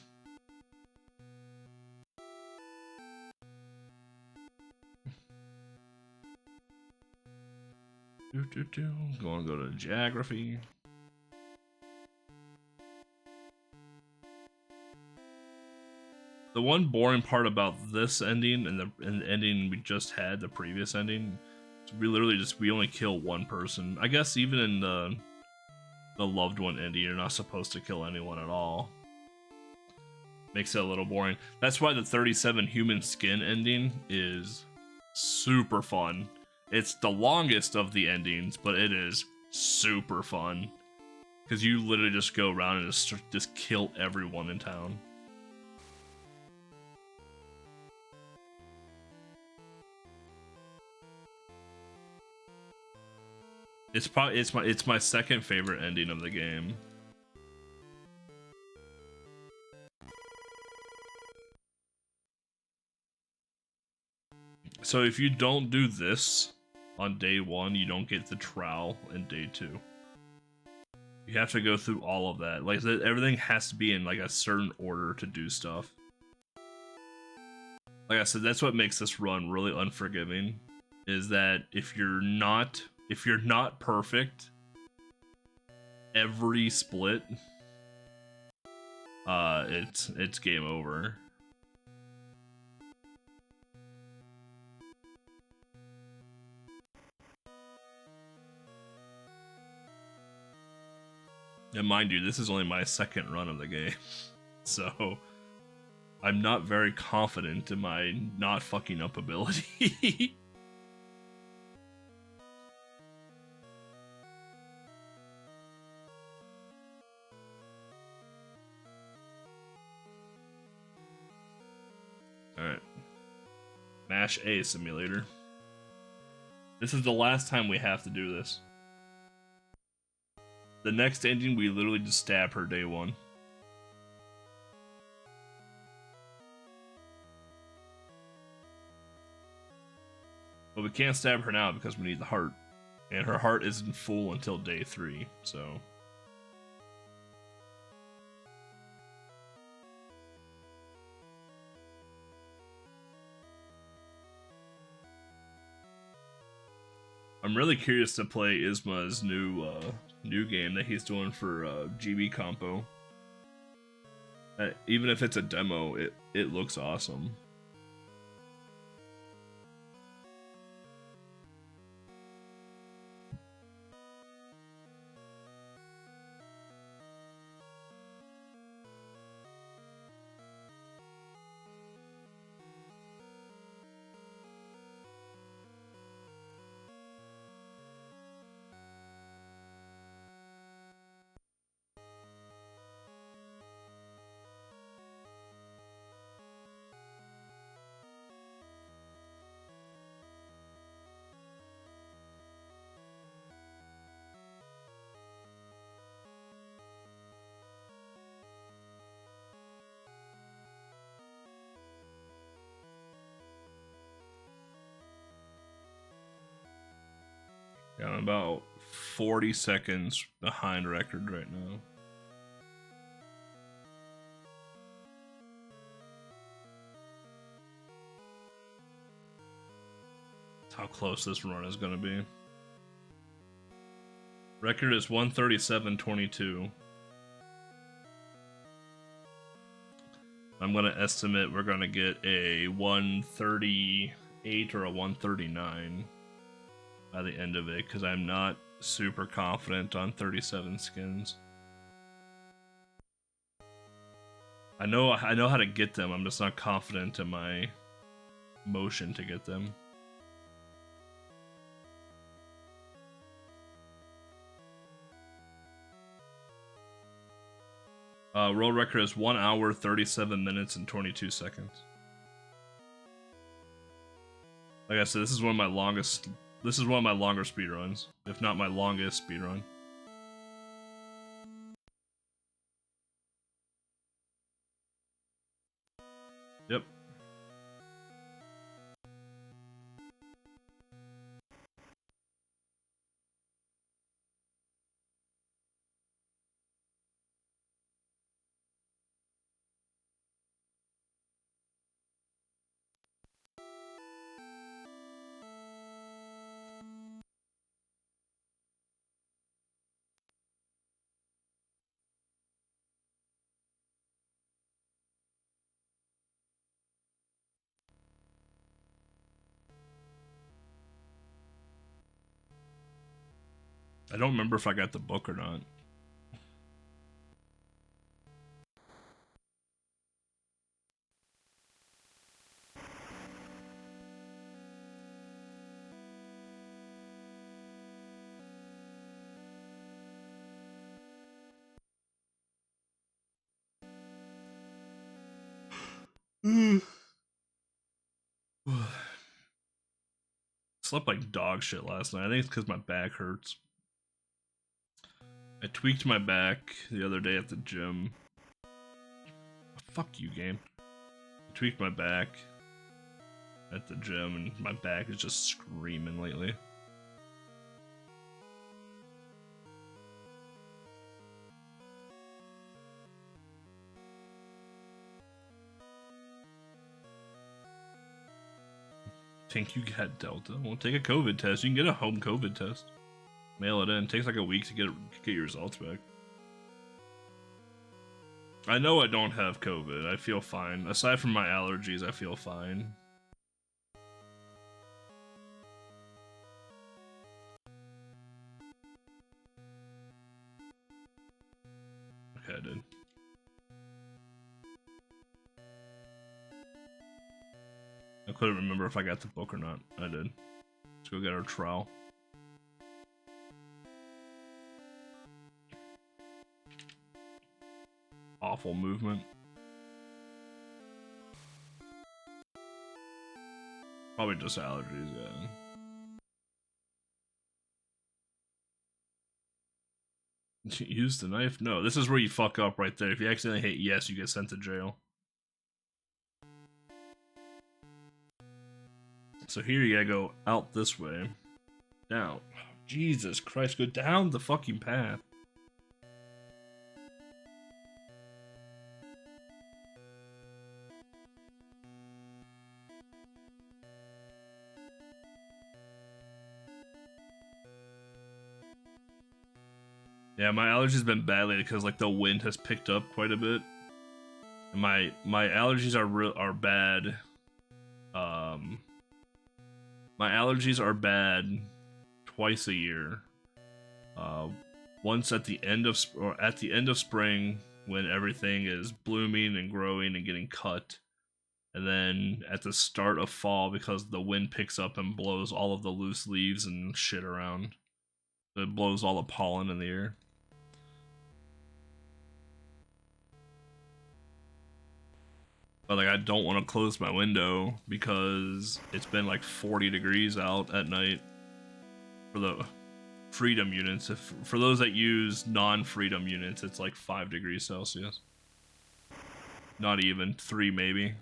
Go to geography. The one boring part about this ending and the ending we just had, the previous ending, we literally we only kill one person. I guess even in the loved one ending, you're not supposed to kill anyone at all. Makes it a little boring. That's why the 37 human skin ending is super fun. It's the longest of the endings, but it is super fun. Because you literally just go around and just kill everyone in town. It's my second favorite ending of the game. So if you don't do this on day 1, you don't get the trowel in day 2. You have to go through all of that. Like everything has to be in like a certain order to do stuff. Like I said, that's what makes this run really unforgiving. Is that if you're not perfect every split, it's game over. And mind you, this is only my second run of the game, so I'm not very confident in my not fucking up ability. Alright. Mash A simulator. This is the last time we have to do this. The next ending, we literally just stab her day 1. But we can't stab her now because we need the heart. And her heart isn't full until day 3, so... I'm really curious to play Isma's new game that he's doing for GB Compo. Even if it's a demo, it looks awesome. I'm about 40 seconds behind record right now. That's how close this run is going to be. Record is 137.22. I'm going to estimate we're going to get a 138 or a 139 by the end of it, because I'm not super confident on 37 skins. I know how to get them, I'm just not confident in my motion to get them. World record is 1 hour, 37 minutes, and 22 seconds. Like I said, this is one of my longest. This is one of my longer speedruns, if not my longest speedrun. Yep. I don't remember if I got the book or not. Slept like dog shit last night. I think it's because my back hurts. I tweaked my back the other day at the gym. Fuck you, game. I tweaked my back at the gym, and my back is just screaming lately. Think you got Delta? Well, take a COVID test. You can get a home COVID test. Mail it in. It takes like a week to get your results back. I know I don't have COVID. I feel fine. Aside from my allergies, I feel fine. Okay, I did. I couldn't remember if I got the book or not. I did. Let's go get our trial. Awful movement. Probably just allergies, yeah. Use the knife? No, this is where you fuck up right there. If you accidentally hit yes, you get sent to jail. So here you gotta go out this way. Down. Oh, Jesus Christ, go down the fucking path. Yeah, my allergies been bad lately because like the wind has picked up quite a bit. And my allergies are bad. My allergies are bad twice a year. Once at the end of spring when everything is blooming and growing and getting cut, and then at the start of fall because the wind picks up and blows all of the loose leaves and shit around. It blows all the pollen in the air. But like I don't want to close my window because it's been like 40 degrees out at night for the Freedom units. For those that use non-Freedom units, it's like 5 degrees Celsius. Not even 3 maybe.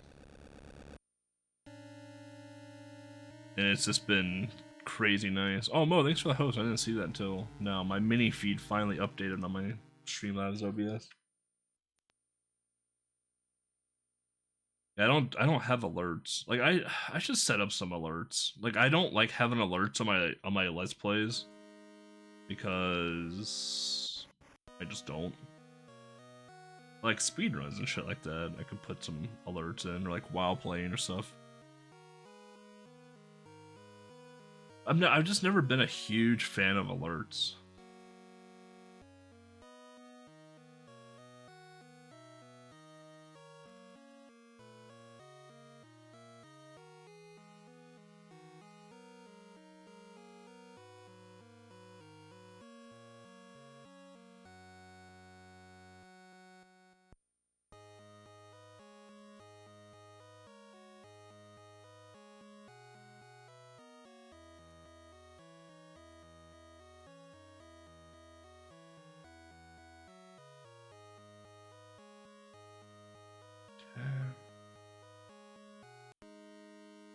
And it's just been crazy nice. Oh, Mo, thanks for the host. I didn't see that until now. My mini feed finally updated on my Streamlabs OBS. I don't have alerts. Like I should set up some alerts. Like I don't like having alerts on my Let's Plays because I just don't. Like speedruns and shit like that, I could put some alerts in, or like while playing or stuff. I've just never been a huge fan of alerts.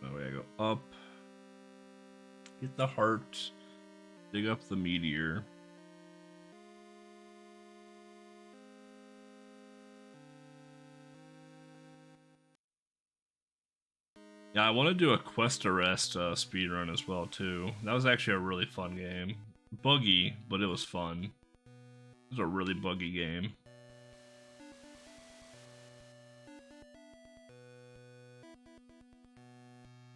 Oh, we gotta go up. Get the heart. Dig up the meteor. Yeah, I want to do a Quest Arrest speedrun as well, too. That was actually a really fun game. Buggy, but it was fun. It was a really buggy game.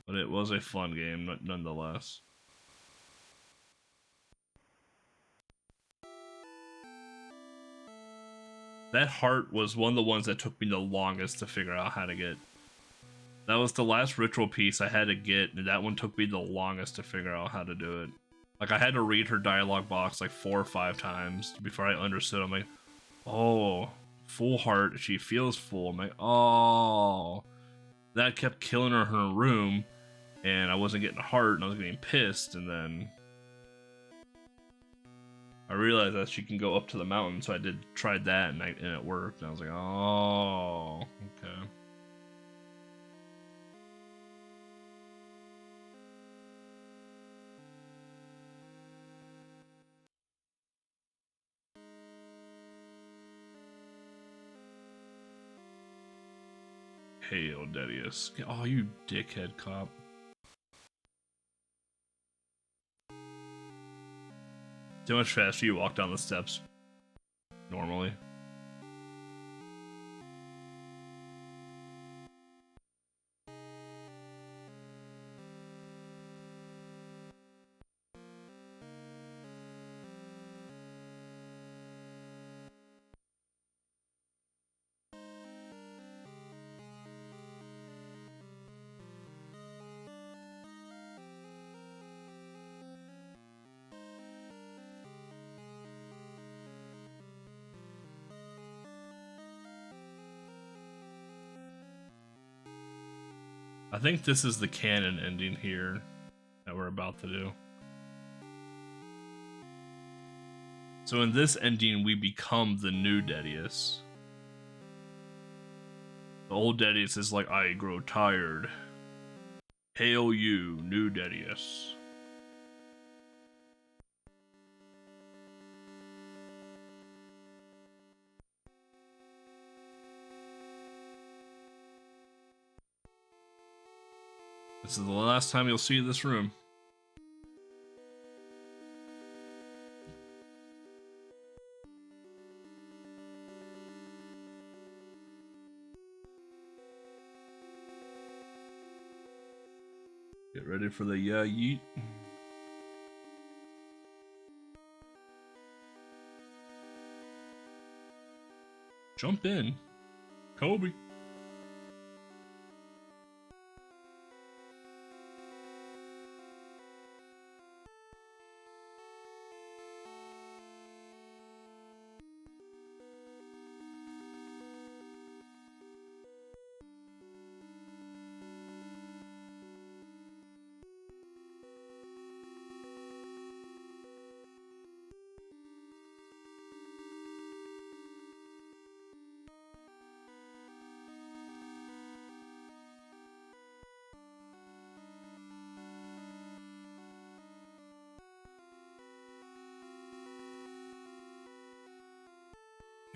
But it was a fun game, nonetheless. That heart was one of the ones that took me the longest to figure out how to get. That was the last ritual piece I had to get, and that one took me the longest to figure out how to do it. Like, I had to read her dialogue box like 4 or 5 times before I understood. I'm like, oh, full heart, she feels full. I'm like, oh. That kept killing her in her room, and I wasn't getting a heart, and I was getting pissed, and then I realized that she can go up to the mountain, so I tried that, and it worked, and I was like, oh, okay. Hail, Deadeus. Oh, you dickhead cop. Too much faster you walk down the steps normally. I think this is the canon ending here that we're about to do. So in this ending, we become the new Deadeus. The old Deadeus is like, I grow tired. Hail you, new Deadeus. This is the last time you'll see this room. Get ready for the yeet. Jump in, Kobe.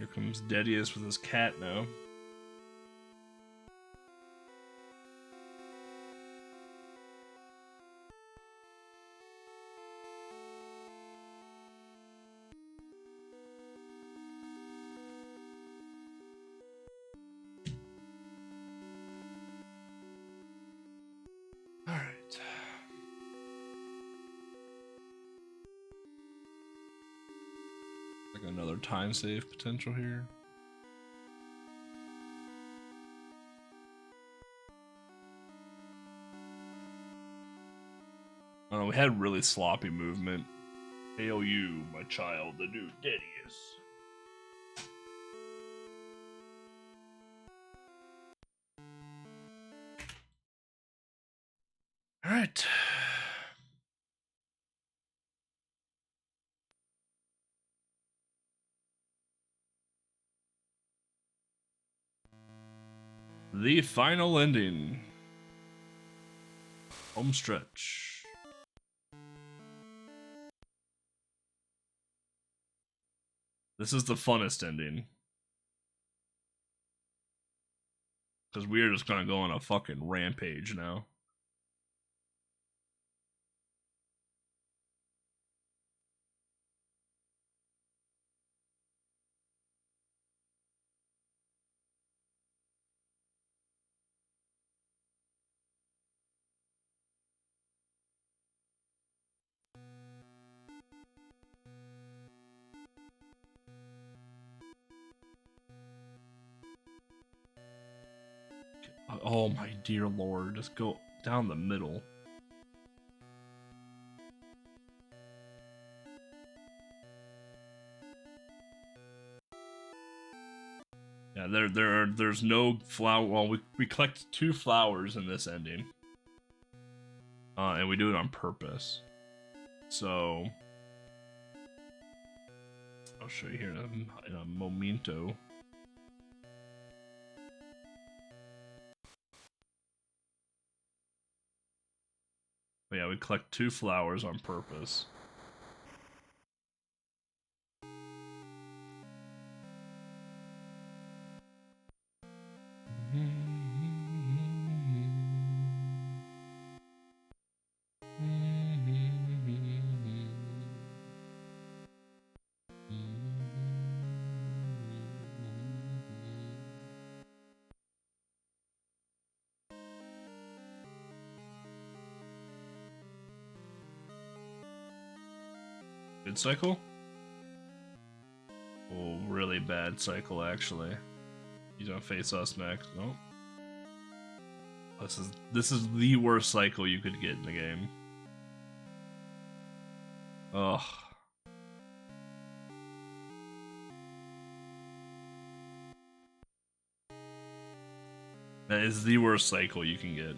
Here comes Deadeus with his cat now. Alright. Like another time save potential here. Oh, we had really sloppy movement. Hail you, my child, the new Deadeus. Alright. The final ending. Home stretch. This is the funnest ending. Because we're just gonna go on a fucking rampage now. Oh my dear lord, just go down the middle. Yeah, there's no flower. Well, we collect 2 flowers in this ending, and we do it on purpose. So I'll show you here in a momento. But yeah, we collect 2 flowers on purpose. Good cycle? Oh, really bad cycle, actually. He's gonna face us next. Nope. This is the worst cycle you could get in the game. Ugh. That is the worst cycle you can get.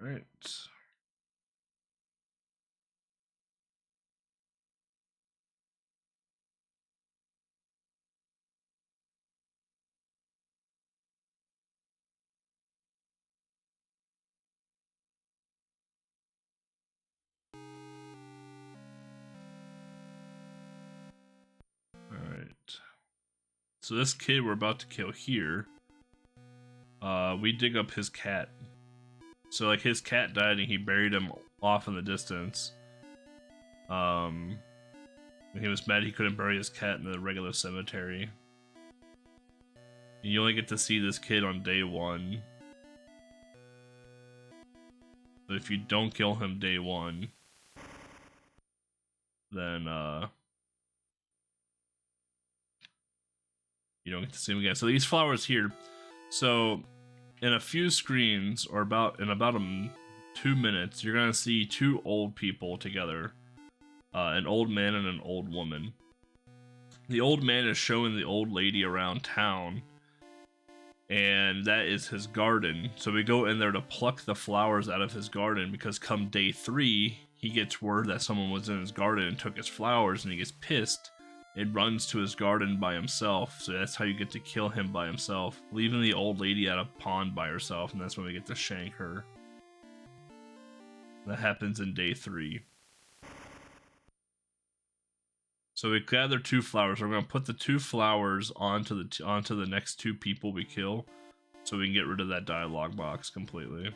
Alright. Alright. So this kid we're about to kill here, we dig up his cat. So like his cat died and he buried him off in the distance. And he was mad he couldn't bury his cat in the regular cemetery. And you only get to see this kid on day 1. But if you don't kill him day 1, then you don't get to see him again. So these flowers here, so in a few screens, or in about 2 minutes, you're gonna see two old people together, an old man and an old woman. The old man is showing the old lady around town, and that is his garden. So we go in there to pluck the flowers out of his garden, because come day 3, he gets word that someone was in his garden and took his flowers, and he gets pissed and runs to his garden by himself. So that's how you get to kill him by himself, leaving the old lady at a pond by herself, and that's when we get to shank her. That happens in day 3. So we gather 2 flowers. We're going to put the 2 flowers onto the next 2 people we kill, so we can get rid of that dialogue box completely.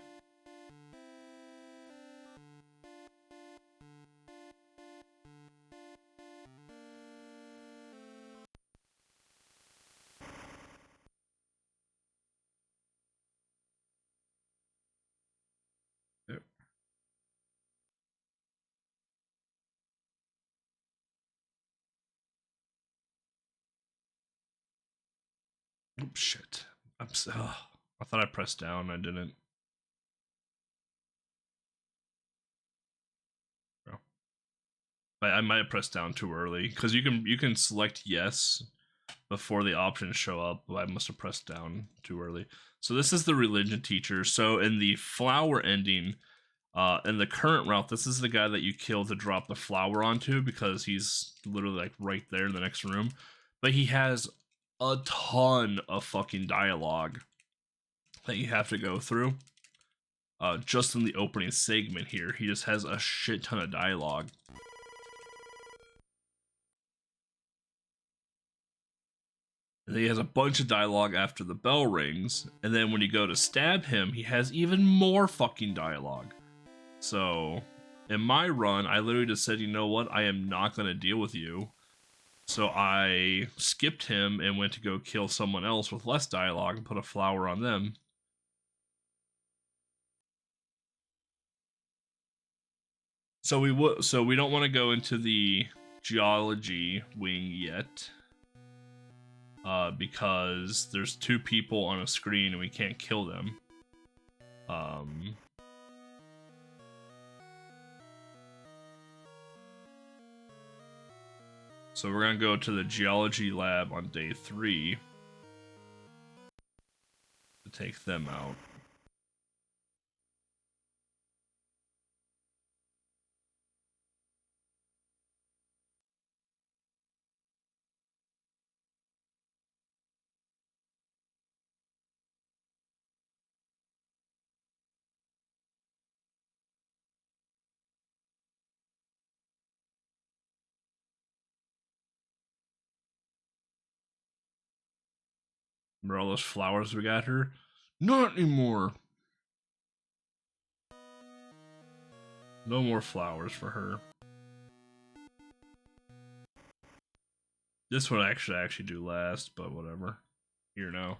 Yep. Oops, shit. I thought I pressed down. I didn't. Oh. I might have pressed down too early, because you can select yes before the options show up, but I must have pressed down too early. So this is the religion teacher. So in the flower ending, in the current route, this is the guy that you kill to drop the flower onto, because he's literally like right there in the next room. But he has a ton of fucking dialogue that you have to go through. Just in the opening segment here, he just has a shit ton of dialogue. And then he has a bunch of dialogue after the bell rings, and then when you go to stab him, he has even more fucking dialogue. So, in my run, I literally just said, you know what, I am not going to deal with you. So I skipped him and went to go kill someone else with less dialogue and put a flower on them. So we don't want to go into the geology wing yet. Because there's 2 people on a screen and we can't kill them. So we're gonna go to the geology lab on day 3 to take them out. Remember all those flowers we got her? Not anymore. No more flowers for her. This one I actually do last, but whatever. Here now.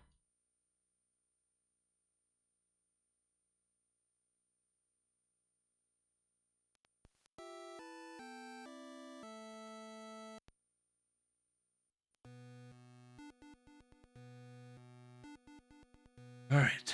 All right.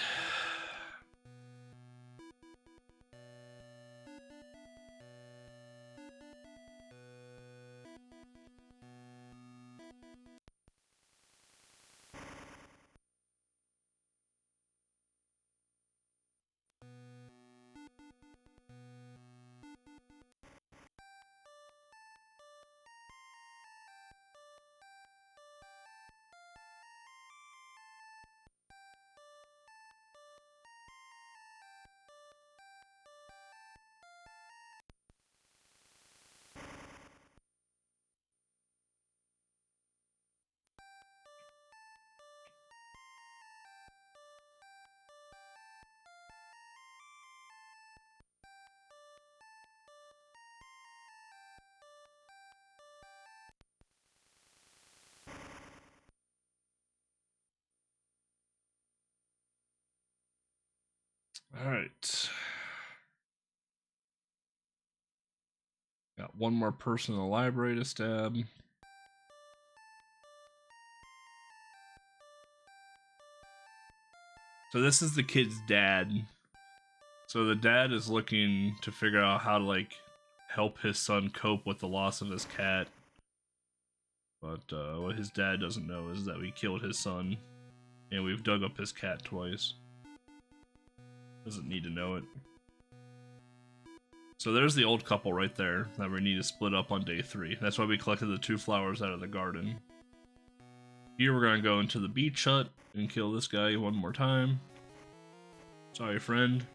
All right. Got one more person in the library to stab. So this is the kid's dad. So the dad is looking to figure out how to like help his son cope with the loss of his cat. But what his dad doesn't know is that we killed his son and we've dug up his cat twice. Doesn't need to know it. So there's the old couple right there that we need to split up on day 3. That's why we collected the 2 flowers out of the garden. Here we're gonna go into the beach hut and kill this guy one more time. Sorry, friend.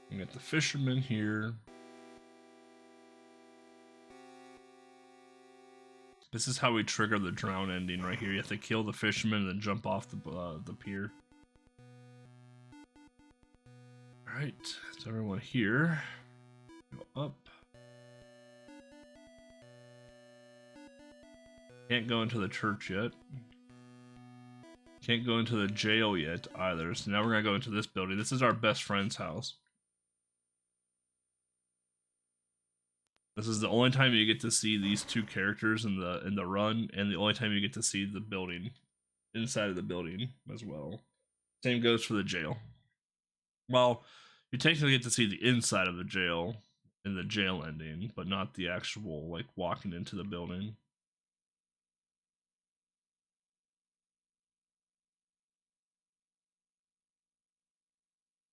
We got the fisherman here. This is how we trigger the drown ending right here. You have to kill the fisherman and then jump off the pier. Alright, so everyone here. Go up. Can't go into the church yet. Can't go into the jail yet either. So now we're gonna go into this building. This is our best friend's house. This is the only time you get to see these 2 characters in the run, and the only time you get to see the building, inside of the building as well. Same goes for the jail. Well, you technically get to see the inside of the jail in the jail ending, but not the actual like walking into the building.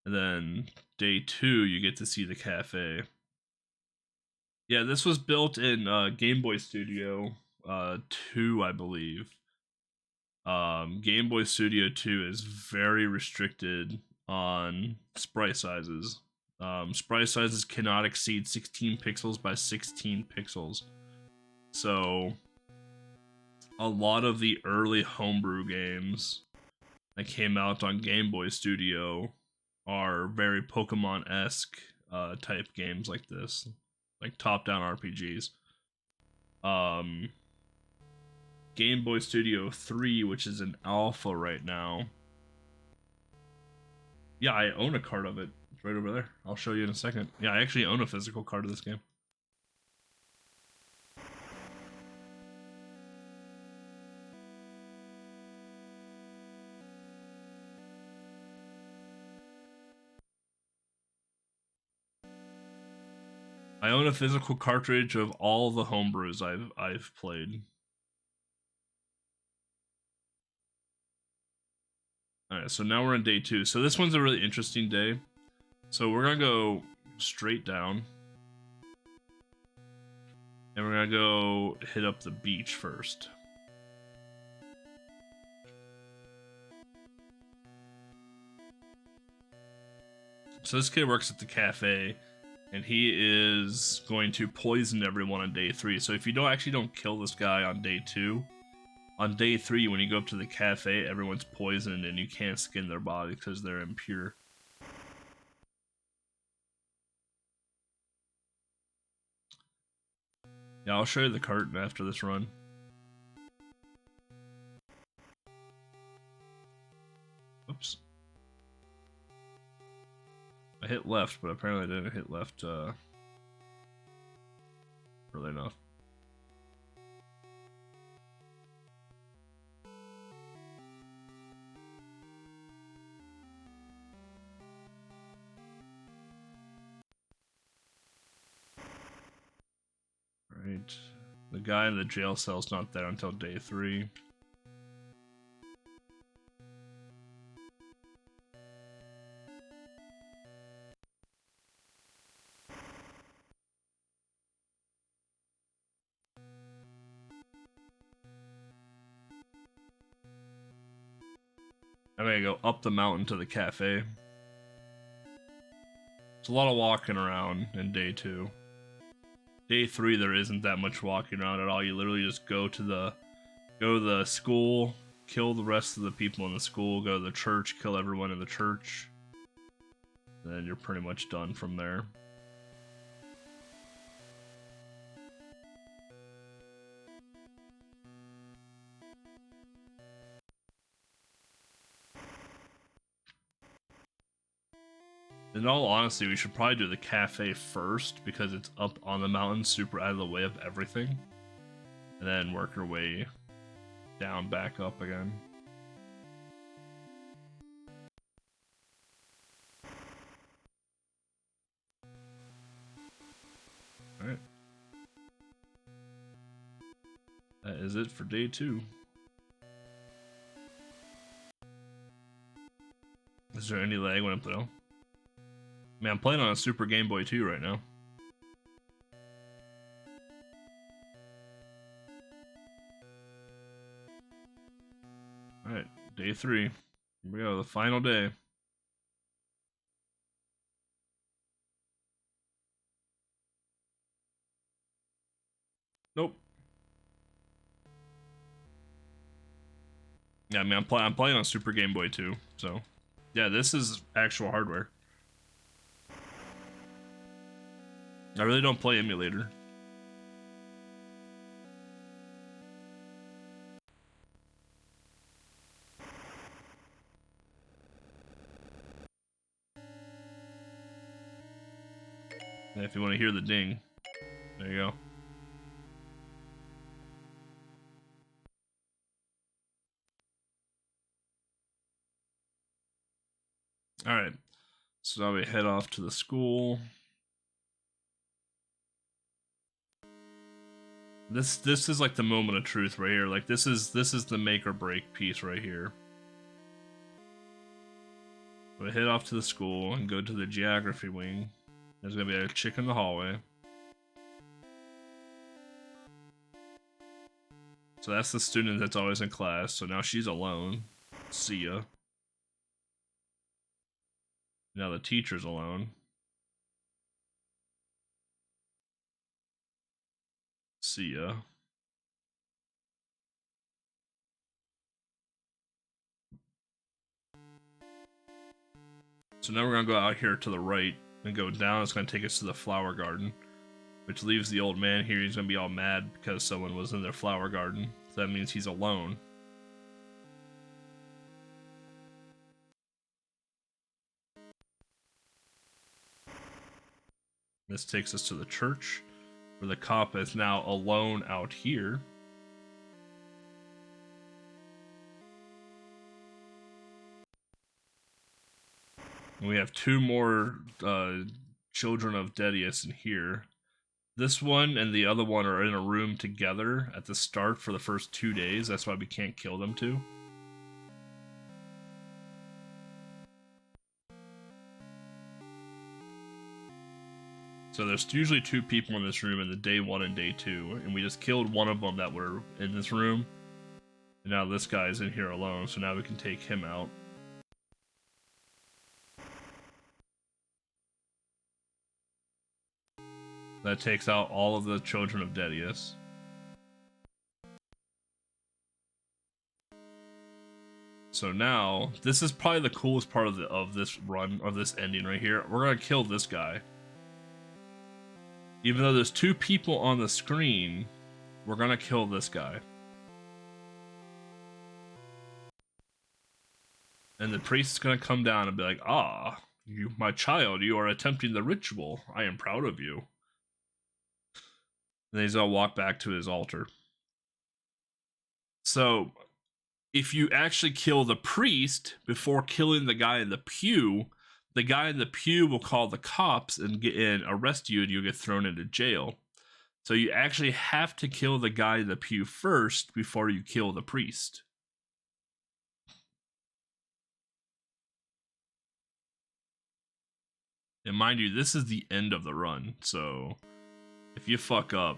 And then day 2, you get to see the cafe. Yeah, this was built in Game Boy Studio 2, I believe. Game Boy Studio 2 is very restricted on sprite sizes. Sprite sizes cannot exceed 16 pixels by 16 pixels. So, a lot of the early homebrew games that came out on Game Boy Studio are very Pokemon-esque type games like this. Like top-down RPGs. Game Boy Studio 3, which is an alpha right now. Yeah, I own a card of it. It's right over there. I'll show you in a second. Yeah, I actually own a physical card of this game. I own a physical cartridge of all the homebrews I've played. Alright, so now we're on day 2. So this one's a really interesting day. So we're gonna go straight down. And we're gonna go hit up the beach first. So this kid works at the cafe, and he is going to poison everyone on day 3. So if you don't kill this guy on day 2, on day 3 when you go up to the cafe, everyone's poisoned and you can't skin their body because they're impure. Yeah, I'll show you the carton after this run. Oops. I hit left, but apparently I didn't hit left early enough. Right. The guy in the jail cell's not there until day 3. I'm gonna go up the mountain to the cafe. It's a lot of walking around in day 2. Day 3, there isn't that much walking around at all. You literally just go to the Go to the school, kill the rest of the people in the school, go to the church, kill everyone in the church. Then you're pretty much done from there. In all honesty, we should probably do the cafe first because it's up on the mountain, super out of the way of everything. And then work our way down back up again. Alright. That is it for day 2. Is there any lag when I'm playing? Man, I'm playing on a Super Game Boy 2 right now. Alright, day 3. Here we go, the final day. Nope. Yeah, I mean, I'm playing on Super Game Boy 2, so yeah, this is actual hardware. I really don't play emulator. And if you want to hear the ding, there you go. Alright, so now we head off to the school. This is like the moment of truth right here. Like this is the make or break piece right here. We head off to the school and go to the geography wing. There's gonna be a chick in the hallway. So that's the student that's always in class. So now she's alone. See ya. Now the teacher's alone. See ya. So now we're gonna go out here to the right and go down. It's gonna take us to the flower garden, which leaves the old man here. He's gonna be all mad because someone was in their flower garden. So that means he's alone. This takes us to the church, where the cop is now alone out here. And we have 2 more children of Deadeus in here. This one and the other one are in a room together at the start for the first 2 days. That's why we can't kill them too. So there's usually 2 people in this room in the day 1 and day 2, and we just killed one of them that were in this room. And now this guy's in here alone, so now we can take him out. That takes out all of the children of Deadeus. So now, this is probably the coolest part of this run, of this ending right here. We're gonna kill this guy. Even though there's 2 people on the screen, we're gonna kill this guy. And the priest is gonna come down and be like, "Ah, you, my child, you are attempting the ritual. I am proud of you." And he's gonna walk back to his altar. So, if you actually kill the priest before killing the guy in the pew will call the cops and arrest you, and you'll get thrown into jail. So you actually have to kill the guy in the pew first before you kill the priest. And mind you, this is the end of the run, so if you fuck up,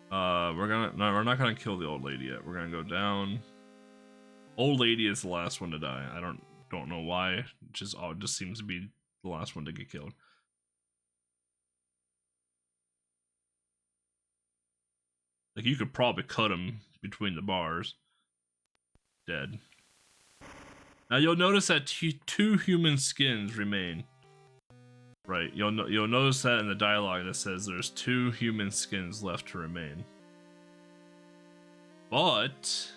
we're not gonna kill the old lady yet. We're gonna go down. Old lady is the last one to die. I don't know why. It just seems to be the last one to get killed. Like, you could probably cut him between the bars. Dead. Now you'll notice that two human skins remain. Right, you'll notice that in the dialogue that says there's 2 human skins left to remain. But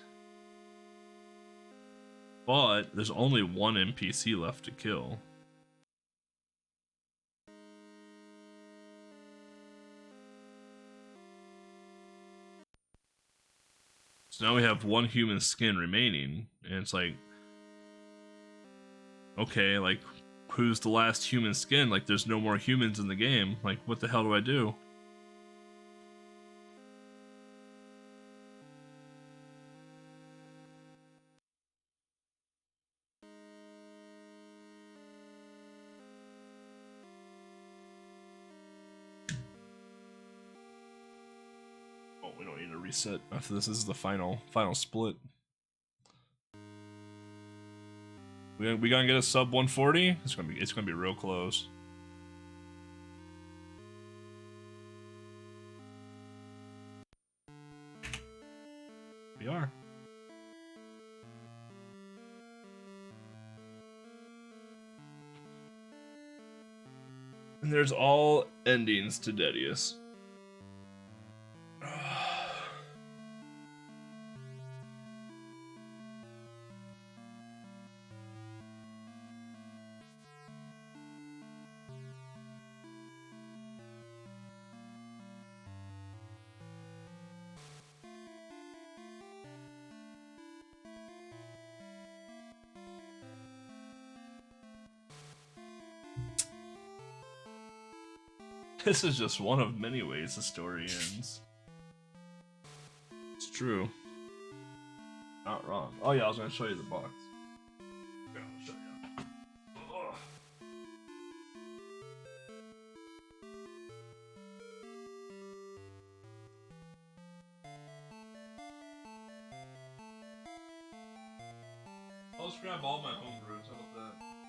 there's only 1 NPC left to kill. So now we have 1 human skin remaining, and it's like, okay, like, who's the last human skin? Like, there's no more humans in the game. Like, what the hell do I do? Oh, we don't need to reset after this. This is the final split. We gonna get a sub 140? It's gonna be real close. We are. And there's all endings to Deadeus. This is just one of many ways the story ends. It's true. Not wrong. Oh yeah, I was gonna show you the box. Yeah, I'll show you. Ugh. I'll just grab all my home brews. How about that?